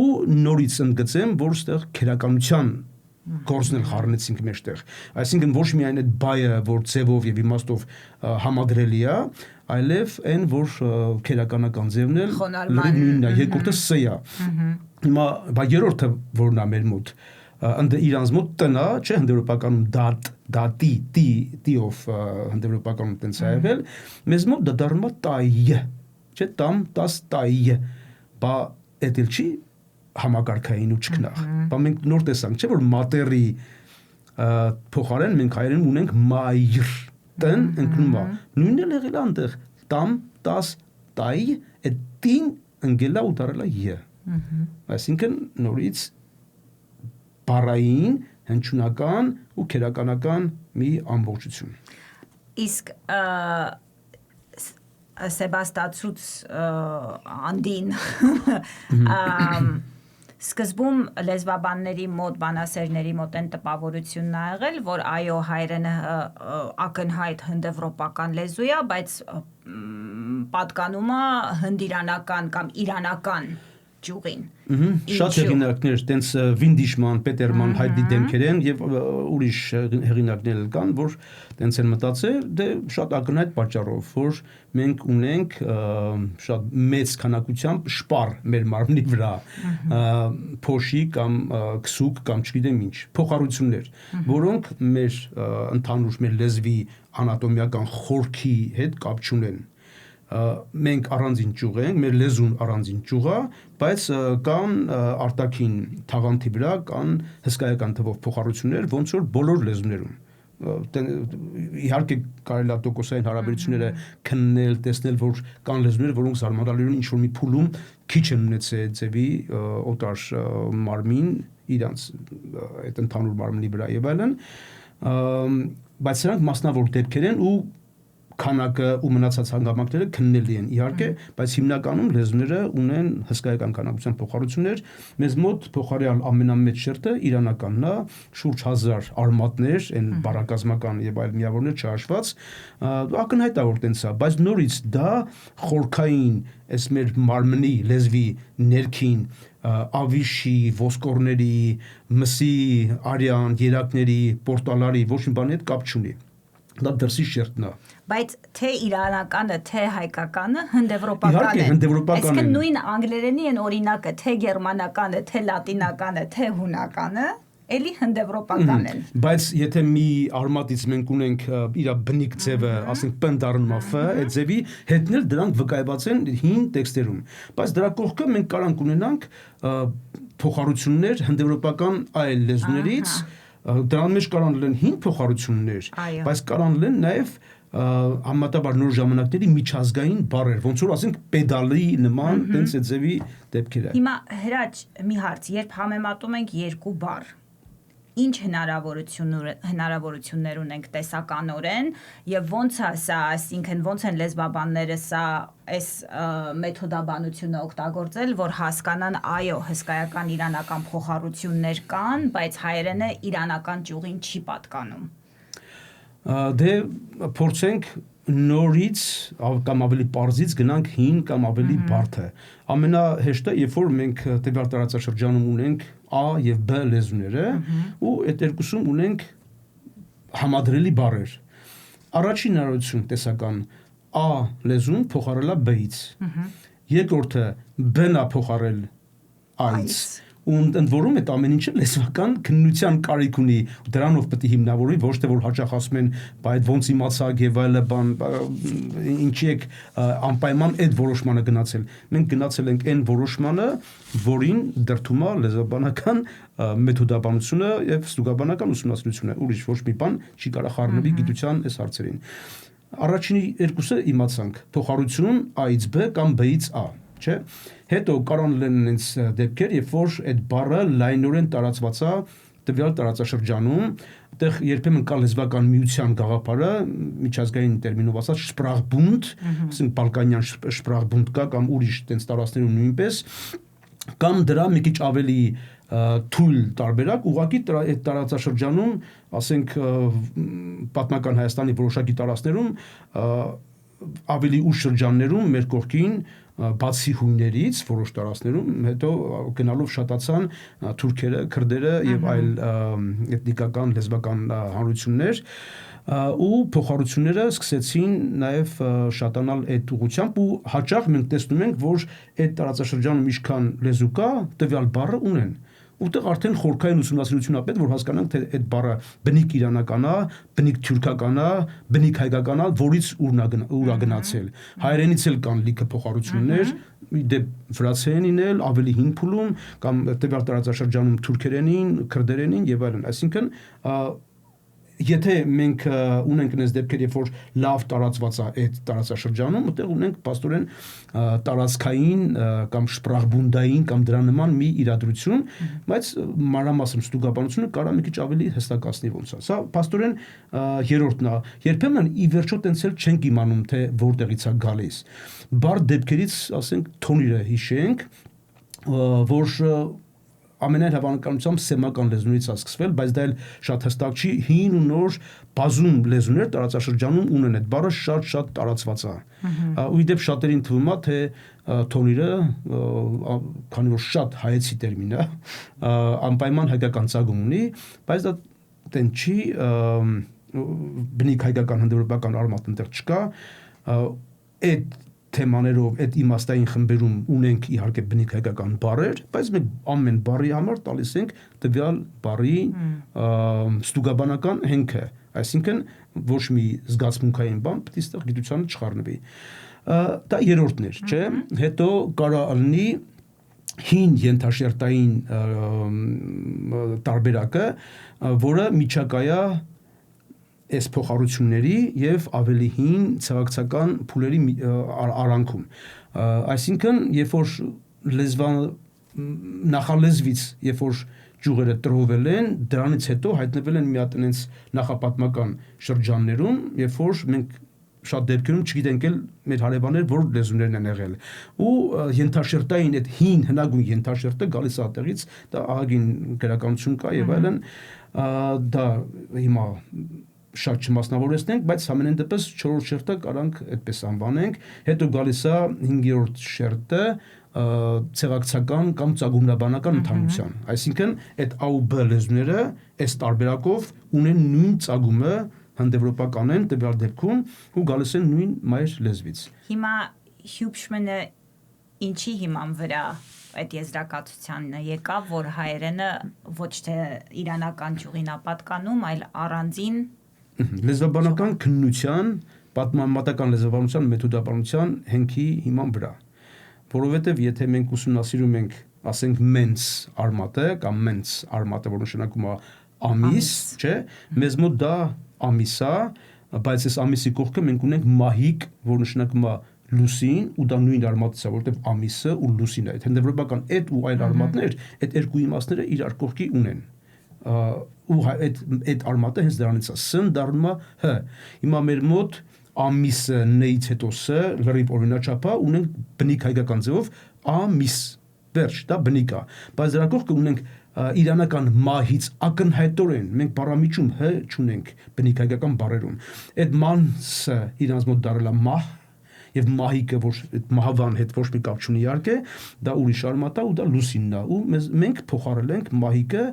ու նորից ընդգծեմ, որ ստեղ քերականության գործնել խառնեցինք մեջտեղ։ Այսինքն ոչ միայն այդ բայը, որ ձևով եւ իմաստով համադրելի է, այլև այն, որ քերականական ձևն էլ նույնն է, երկրորդը S է։ Հիմա բա երրորդը որն է մեր մոտ, ընդ իրանց մոտ տնա, չէ, հնդեվրոպականում դատի, տիով հնդեվրոպականում տենց է եղել, մեզ մոտ դա դառնում է տայ, չէ, տամ, տաս տայ, բա էդ էլ չի համակարգային ու չքնաղ։ Բա մենք նոր տեսանք, չէ, որ մատերի փոխարեն մենք հայերեն ունենք մայր, տնն ընկնում է։ Նույնն էլ եղել է այնտեղ, տամ, տաս, տայ, այդ տին ընկել է ու դառել է յ։ Այսինքն նորից բառային, հնչյունական ու քերականական մի ամբողջություն։
Իսկ Սեբաստացուց անդին սկզբում լեզվաբանների մոտ, բանասերների մոտ են տպավորությունն ա եղել, որ այո հայերենը ակնհայտ հնդեվրոպական լեզու է, բայց պատկանում է հնդիրանական կամ իրանական ճյուղին։
Շատ հեղինակներ, տենց Վինդիշման, Պետերման, հայտնի դեմքեր են եւ ուրիշ հեղինակներ կան, որ տենց են մտածել, դե շատ ակնհայտ պատճառով, որ մենք ունենք շատ մեծ քանակությամբ շպար մեր մարմնի վրա, փոշի կամ քսուկ կամ չգիտեմ ինչ, փոխառություններ, որոնք մեր ընդհանուր մեր լեզվի անատոմիական խորքի հետ կապ չունեն։ Մենք առանձին ճյուղ ենք, մեր լեզուն առանձին ճյուղ է, բայց կան արտաքին թաղանթի վրա կան հսկայական թվով փոխառություններ, ոնց որ բոլոր լեզուներում։ Իհարկե կարելի է տոկոսային հարաբերությունները քննել, տեսնել, որ կան լեզուներ, որոնք զարմանալիորեն ինչ որ մի փուլում քիչ են ունեցել ձևի օտար մարմին իրանց այդ ընդհանուր մարմնի վրա եւ այլն, բայց սրանք մասնավոր դեպքեր են ու քանակը ու մնացած հանգամանքները քննելի են իհարկե, բայց հիմնականում լեզուները ունեն հսկայական քանակությամբ փոխառություններ, մեզ մոտ փոխարյալ ամենամեծ շերտը իրանականն է, շուրջ 1000 արմատներ, այն բառակազմական եւ այլ միավորներ չհաշված, ակնհայտ է որ տենց է, բայց նորից դա խորքային այս մեր մարմնի լեզվի ներքին ավիշի, ոսկորների, մսի, արյան, երակների, պորտալարի ոչ մի բանի հետ կապ չունի։ Դա դրսի շերտն է։
Բայց թե իրանականը, թե հայկականը հնդեվրոպական են։
Իհարկե հնդեվրոպական են։
Այսինքն նույն անգլերենի են օրինակը, թե գերմանականը, թե լատինականը, թե հունականը, էլի հնդեվրոպական են։
Բայց եթե մի արմատից մենք ունենք իր բնիկ ձևը, ասենք պնդառնումա ֆ, այդ ձևի հետնել դրանք վկայված են հին տեքստերում։ Բայց դրա կողքը մենք կարանք ունենանք փոխառություններ հնդեվրոպական այլ լեզուներից, դրան մեջ կարան լինեն հին փոխառություններ, բայց կարան լինեն նաև համատաբար նոր ժամանակների միջազգային բառեր, ոնց որ ասենք պեդալի նման տենց այդ ձևի դեպքերը։
Հիմա Հրաչ, մի հարց, երբ համեմատում ենք երկու բառ, ինչ հնարավորություններ ունենք տեսականորեն եւ ոնց է սա, այսինքն ոնց են լեզվաբանները սա այս մեթոդաբանությունը օգտագործել, որ հասկանան այո, հսկայական իրանական փոխառություններ կան, բայց հայերենը իրանական ճյուղին չի պատկանում։
Դե փորձենք նորից կամ ավելի պարզից գնանք հին կամ ավելի բարդը։ Ամենահեշտը, երբ որ մենք տվյալ տարածաշրջանում ունենք A եւ B լեզուները, ու այդ երկուսում ունենք համադրելի բառեր։ Առաջին հնարավորություն տեսական A լեզուն փոխարելա B-ից։ Երկրորդը B-ն է փոխարել A-ից։ Ու ընդ որում այդ ամեն ինչը լեզվական քննության կարիք ունի, դրանով պետք է հիմնավորվի, ոչ թե որ հաճախ ասում են, բայց ոնց իմացակ եւ այլը բան, ինչի եք անպայման այդ որոշմանը գնացել։ Մենք գնացել ենք այն որոշմանը, որին դրդում է լեզվաբանական մեթոդաբանությունը եւ ստուգաբանական ուսումնասիրությունը, ուրիշ ոչ մի բան չի կարող խառնվի գիտության այս հարցերին։ Առաջինի երկուսը իմացանք, փոխառությունն A-ից B կամ B-ից A, չէ՞։ Հետո կարող լինեն այնց դեպքեր, երբ որ այդ բառը լայնորեն տարածված է տվյալ տարածաշրջանում, այդտեղ երբեմն կա լեզվական միության գաղափարը, միջազգային տերմինով ասած Sprachbund, ասենք բալկանյան Sprachbund կա կամ ուրիշ տենց տարածքներում նույնպես, կամ դրա մի քիչ ավելի թույլ տարբերակ, ուղղակի այդ տարածաշրջանում, ասենք պատմական Հայաստանի որոշակի տարածքներում ավելի ուշ շրջաններում մեր կողքին բացի հույներից որոշ տարածքներում հետո գնալով շատացան թուրքերը, քրդերը եւ այլ էթնիկական լեզվական հանրություններ ու փոխառությունները սկսեցին նաև շատանալ այդ ուղղությամբ ու հաճախ մենք տեսնում ենք որ այդ տարածաշրջանում ինչքան լեզու կա տվյալ բառը ունեն ուտեղ արդեն խորքային ուսումնասիրություն է պետք որ հասկանանք թե այդ բառը բնիկ իրանական է, բնիկ թյուրքական է, բնիկ հայկական է, որից ուր է գնացել։ Հայերենից էլ կան լիքը փոխառություններ, դեպ վրացերենին էլ ավելի հին փուլում կամ տվյալ տարածաշրջանում թուրքերենին, քրդերենին եւ այլն, այսինքն եթե մենք ունենք այնպես դեպքեր, երբ որ լավ տարածված է այդ տարածաշրջանում, այդտեղ ունենք պաստորեն տարածքային կամ շպրախբունդային կամ դրա նման մի իրադրություն, բայց մանրամասն ստուգաբանությունը կարա մի քիչ ավելի հստակացնի ոնց է։ Սա պաստորեն երրորդն է։ Երբեմն ի վերջո տենց էլ չենք իմանում, թե որտեղից է գալիս։ Բարդ դեպքերից, ասենք, թոնիրը հիշենք, որ ամենայն հավանականությամբ սեմական լեզուներից է սկսվել, բայց դա էլ շատ հստակ չի, հին ու նոր բազում լեզուներ տարածաշրջանում ունեն, այդ բառը շատ տարածված է։ Ու ի դեպ շատերին թվում է, թե թոնիրը, քանի որ շատ հայեցի տերմին է, անպայման հայկական ծագում ունի, բայց դա տեն չի, բնիկ հայկական հնդեվրոպական արմատ այնտեղ չկա, այդ թեմաներով, այդ իմաստային խմբերում ունենք իհարկե բնիկ հայկական բառեր, բայց մենք ամեն բառի համար տալիս ենք տվյալ բառի ստուգաբանական հենքը, այսինքն ոչ մի զգացմունքային բան պետք է ստեղ գիտությանը չխառնվի։ Դա երրորդն էր, չէ՞։ Հետո կարա լինի հին ենթաշերտային տարբերակը, որը միջակայա այս փոխառությունների եւ ավելի հին ցեղակցական փուլերի արանքում։ Այսինքն, երբ որ նախալեզվից, երբ որ ճյուղերը տրովել են, դրանից հետո հայտնվել են մի հատ այնց նախապատմական շրջաններում, երբ որ մենք շատ դեպքերում չգիտենք էլ մեր հարևաններ որ լեզուներն են եղել։ Ու ենթաշերտային այդ հին հնագույն ենթաշերտը գալիս է այդտեղից, դա ահագին գրականություն կա եւ այլն, դա հիմա շատ չմասնավորեցնենք, բայց ամենայն դեպս 4-րդ շերտը կարանք այդպես անվանենք, հետո գալիս է 5-րդ շերտը ցեղակցական կամ ծագումնաբանական ընդհանրության, այսինքն այդ A ու B լեզուները այս տարբերակով ունեն նույն ծագումը հնդեվրոպական են տվյալ դեպքում ու գալիս են նույն մայր լեզվից։
Հիմա Հյուբշմանը ինչի հիման վրա այդ եզրակացությանը եկավ, որ հայերենը ոչ թե իրանական ճյուղին է պատկանում, այլ առանձին
լեզվաբանական քննության, պատմամատական լեզվաբանության մեթոդաբանության հենքի հիման վրա։ Որովհետև եթե մենք ուսումնասիրում ենք, ասենք մենց արմատը կամ մենց արմատը, որ նշանակում է ամիս, չէ, մեզ մոտ դա ամիս է, բայց այս ամիսի կողքը մենք ունենք մահիկ, որ նշանակում է լուսին, ու դա նույն արմատից է, որովհետև ամիսը ու լուսինը, այդ հնդեվրոպական այդ ու այլ արմատներ, այդ երկու իմաստները իրար կողքի ունեն։ Ու այդ արմատը հենց դրանից է, ս-ն դառնում է հ։ Հիմա մեր մոտ ամիսը ն-ից հետո ս լրիվ օրինաչափ է, ունենք բնիկ հայկական ձևով ամիս, վերջ, դա բնիկ է, բայց դրա կողքը ունենք իրանական մահից ակնհայտորեն մենք բառամիջում հ չունենք բնիկ հայկական բառերում։ Այդ մանսը իրանց մոտ դառել է մահ եւ մահիկը որ մահվան հետ ոչ մի կապ չունի իհարկե, դա ուրիշ արմատ է ու դա լուսինն է ու մենք փոխարել ենք մահիկը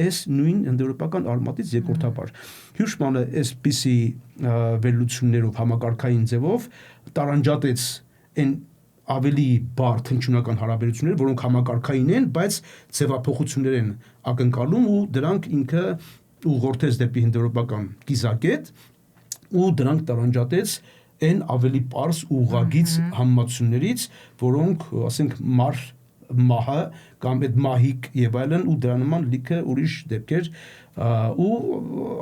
այս նույն հնդեվրոպական արմատից երկրորդաբար։ Հյուշմանը այսպիսի վերլուծություններով համակարգային ձևով տարանջատեց այն ավելի բարդ հնչյունական հարաբերություններ, որոնք համակարգային են, բայց ձևափոխություններ են ակնկալում ու դրանք ինքը ուղղորդեց դեպի հնդեվրոպական կիզակետ ու դրանք տարանջատեց այն ավելի պարզ ուղղագիծ համեմատություններից, որոնք, ասենք, մահը կամ այդ մահիկ եւ այլն ու դրա նման լիքը ուրիշ դեպքեր ու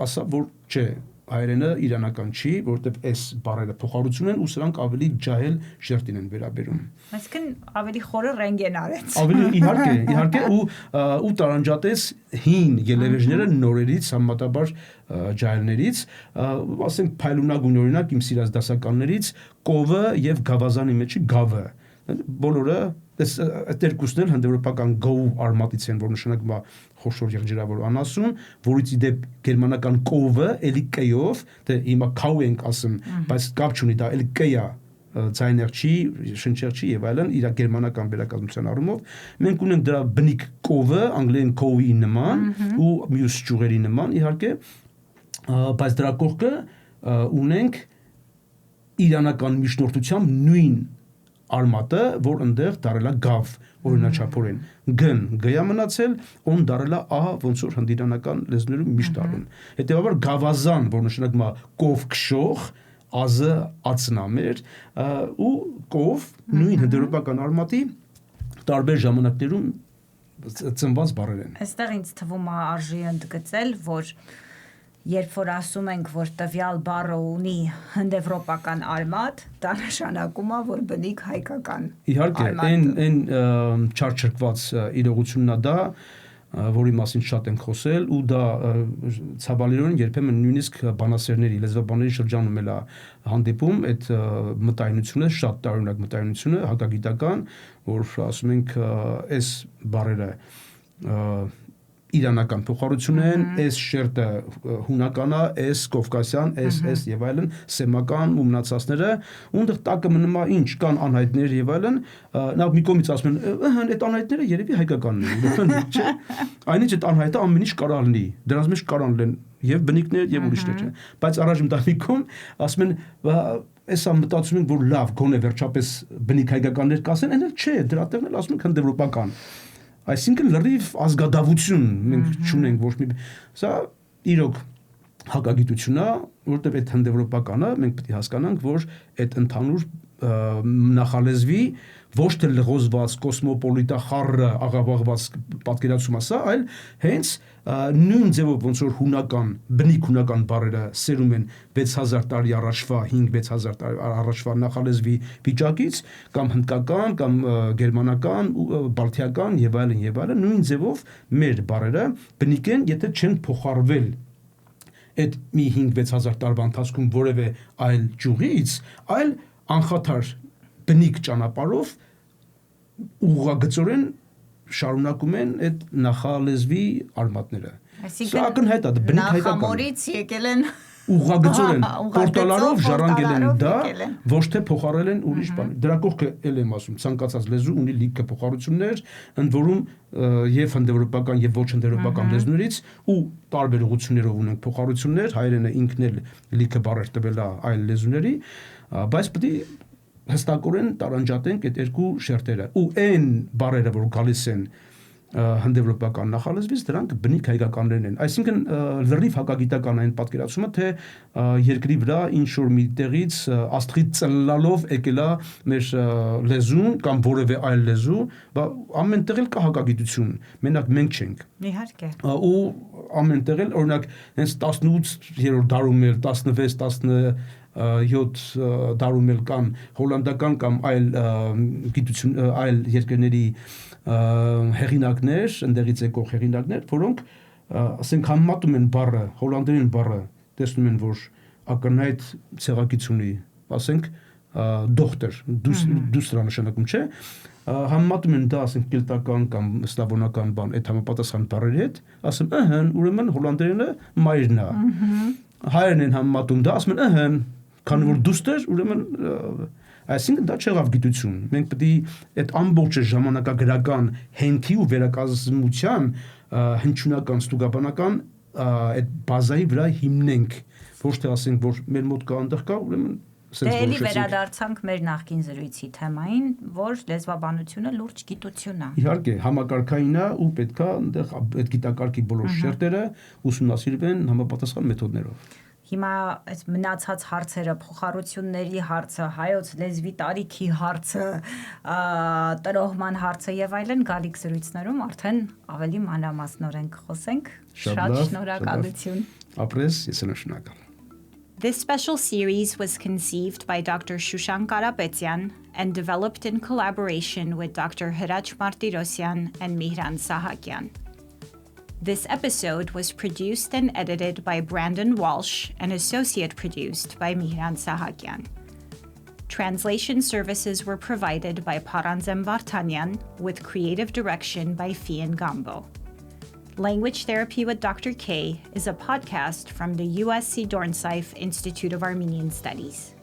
ասա որ չէ հայերենը իրանական չի, որովհետև այս բառերը փոխառություն են ու սրանք ավելի ջահել շերտին են վերաբերում։
Այսինքն ավելի խորը ռենտգեն արեց։
Ավելի իհարկե ու տարանջատեց հին ելևէջները նորերից համեմատաբար ջահելներից, ասենք փայլունագույն օրինակ իմ սիրած դասականներից կովը եւ գավազանի մեջի գավը, բոլորը այդ երկուսն էլ հնդեվրոպական go արմատից են, որ նշանակում է խոշոր եղջերավոր անասուն, որից ի դեպ գերմանական կովը էլի կեյով, դե հիմա cow ենք ասում, բայց կապ չունի, դա էլի կեյա ձայներ չի, շնչեր չի եւ այլն, իր գերմանական վերակազմության առումով մենք ունենք դրա բնիկ կովը, անգլերեն cow-ի նման ու մյուս ճյուղերի նման իհարկե, բայց դրա կողքը ունենք իրանական միջնորդությամբ նույն արմատը, որ ընդեղ դարելա գավ օրինաչափորեն գյա մնացել, ոն դարելա ահա ոնց որ հնդիրանական լեզուներում միշտ արվում։ Հետևաբար գավազան, որ նշանակում է կով քշող, ազը ածնամեր ու կով նույն հնդեվրոպական արմատի տարբեր ժամանակներում ծնված բառեր են։
Այստեղ ինձ թվում է արժի ընդգծել, որ երբ որ ասում ենք, որ տվյալ բառը ունի հնդեվրոպական արմատ, դա նշանակում է, որ բնիկ հայկական
իհարկե, այն չարչրկված իրողությունն է դա, որի մասին շատ ենք խոսել, ու դա ցավալիորեն երբեմն նույնիսկ բանասերների, լեզվաբանների շրջանում էլ է հանդիպում այդ մտայնությունը, շատ տարօրինակ մտայնությունը, հակագիտական, որ ասում ենք այս բառերը իրանական փոխառություն են, այս շերտը հունական է, այս կովկասյան, այս եւ այլն, սեմական ու մնացածները, ունտեղ տակը մնում է ինչ, կան անհայտներ եւ այլն, նա մի կողմից ասում են, այդ անհայտները երևի հայկականն են, չէ՞։ Այնինչ այդ անհայտը ամեն ինչ կարող լինի, դրանց մեջ կարող լինեն եւ բնիկներ եւ ուրիշներ, չէ՞։ Բայց առաջին տանիքում ասում են, այսա մտածում ենք, որ լավ, գոնե վերջապես բնիկ հայկականներ կասեն, այնէլ չէ, դրա տեղն էլ ասում ենք հնդեվրոպական։ Այսինքն լրիվ ազգադավություն մենք չունենք ոչ մի, սա իրոք հակագիտություն է, որտեղ այդ հնդեվրոպականը մենք պետք է հասկանանք, որ այդ ընդհանուր նախալեզվի ոչ թե լղոզված կոսմոպոլիտա խառը աղավաղված պատկերացումը սա, այլ հենց նույն ձևով ոնց որ հունական, բնիկ հունական բառերը սերում են 6000 տարի առաջվա, 5-6000 տարի առաջվա նախալեզվի վիճակից, կամ հնդկական, կամ գերմանական, բալթիական եւ այլն, նույն ձևով մեր բառերը բնիկ են, եթե չեն փոխառվել այդ մի 5-6000 տարվա ընթացքում որևէ այլ ճյուղից, այլ անխաթար բնիկ ճանապարհով ուղղագծորեն շարունակում են այդ նախալեզվի արմատները։ Սա ակնհայտ է, բնիկ հայկական։
Նախամորից եկել են
ուղղագծորեն պորտալարով ժառանգել են դա, ոչ թե փոխառել են ուրիշ բան։ Դրա կողքը էլ եմ ասում, ցանկացած լեզու ունի լիքը փոխառություններ, ընդ որում եւ հնդեվրոպական եւ ոչ հնդեվրոպական լեզուներից ու տարբեր ուղղություններով ունենք փոխառություններ, հայերենը ինքն էլ լիքը բառեր տվել է այլ լեզուների, բայց պետք է հստակորեն տարանջատենք այդ երկու շերտերը ու այն բառերը, որ գալիս են հնդեվրոպական նախալեզվից, դրանք բնիկ հայկականներն են։ Այսինքն լրիվ հակագիտական այն պատկերացումը, թե երկրի վրա ինչ որ մի տեղից աստղից ծլլալով եկել է մեր լեզուն կամ որևէ այլ լեզու, ամեն տեղ էլ կա հակագիտություն, մենակ մենք չենք։
Իհարկե։
Ու ամեն տեղ էլ օրինակ հենց 18-րդ դարում էլ 16-17 դարում էլ կան հոլանդական կամ այլ գիտություն այլ երկրների հեղինակներ, ընդեղից եկող հեղինակներ, որոնք ասենք համեմատում են բառը, հոլանդերեն բառը, տեսնում են, որ ակնհայտ ցեղակից ունի, ասենք դոկտոր, դուստրա նշանակում չէ, համեմատում են դա, ասենք կելտական կամ սլավոնական բան, այդ համապատասխան բառերի հետ, ասում ըհն, ուրեմն հոլանդերենը մայրն է։ Հայերեն են համեմատում դա, ասում են քանի որ դուստր, ուրեմն այսինքն դա չեղավ գիտություն։ Մենք պետք է այդ ամբողջ ժամանակագրական հենքի ու վերակազմության հնչյունական, ստուգաբանական այդ բազայի վրա հիմնենք, ոչ թե ասենք, որ մեր մոտ կա, այնտեղ կա, ուրեմն
Դե էլի վերադարձանք մեր նախկին զրույցի թեմային, որ լեզվաբանությունը լուրջ գիտություն է։
Իհարկե, համակարգային է ու պետք է այնտեղ այդ գիտակարգի բոլոր շերտերը ուսումնասիրվեն համապատասխան մեթոդներով։
Հիմա այս մնացած հարցերը, փոխառությունների հարցը, հայոց լեզվի տարիքի հարցը, տրոհման հարցը եւ այլն գալիք զրույցներում արդեն ավելի մանրամասնորեն կխոսենք։ Շատ շնորհակալություն։
Ապրես, ես եմ շնորհակալ։
This special series was conceived by Dr. Shushank Karapetyan and developed in collaboration with Dr. Hirac Martirosyan and Mihran Sahakyan. This episode was produced and edited by Brandon Walsh and associate produced by Mihran Sahakyan. Translation services were provided by Paranzem Vartanyan with creative direction by Fian Gambo. Language Therapy with Dr. K is a podcast from the USC Dornsife Institute of Armenian Studies.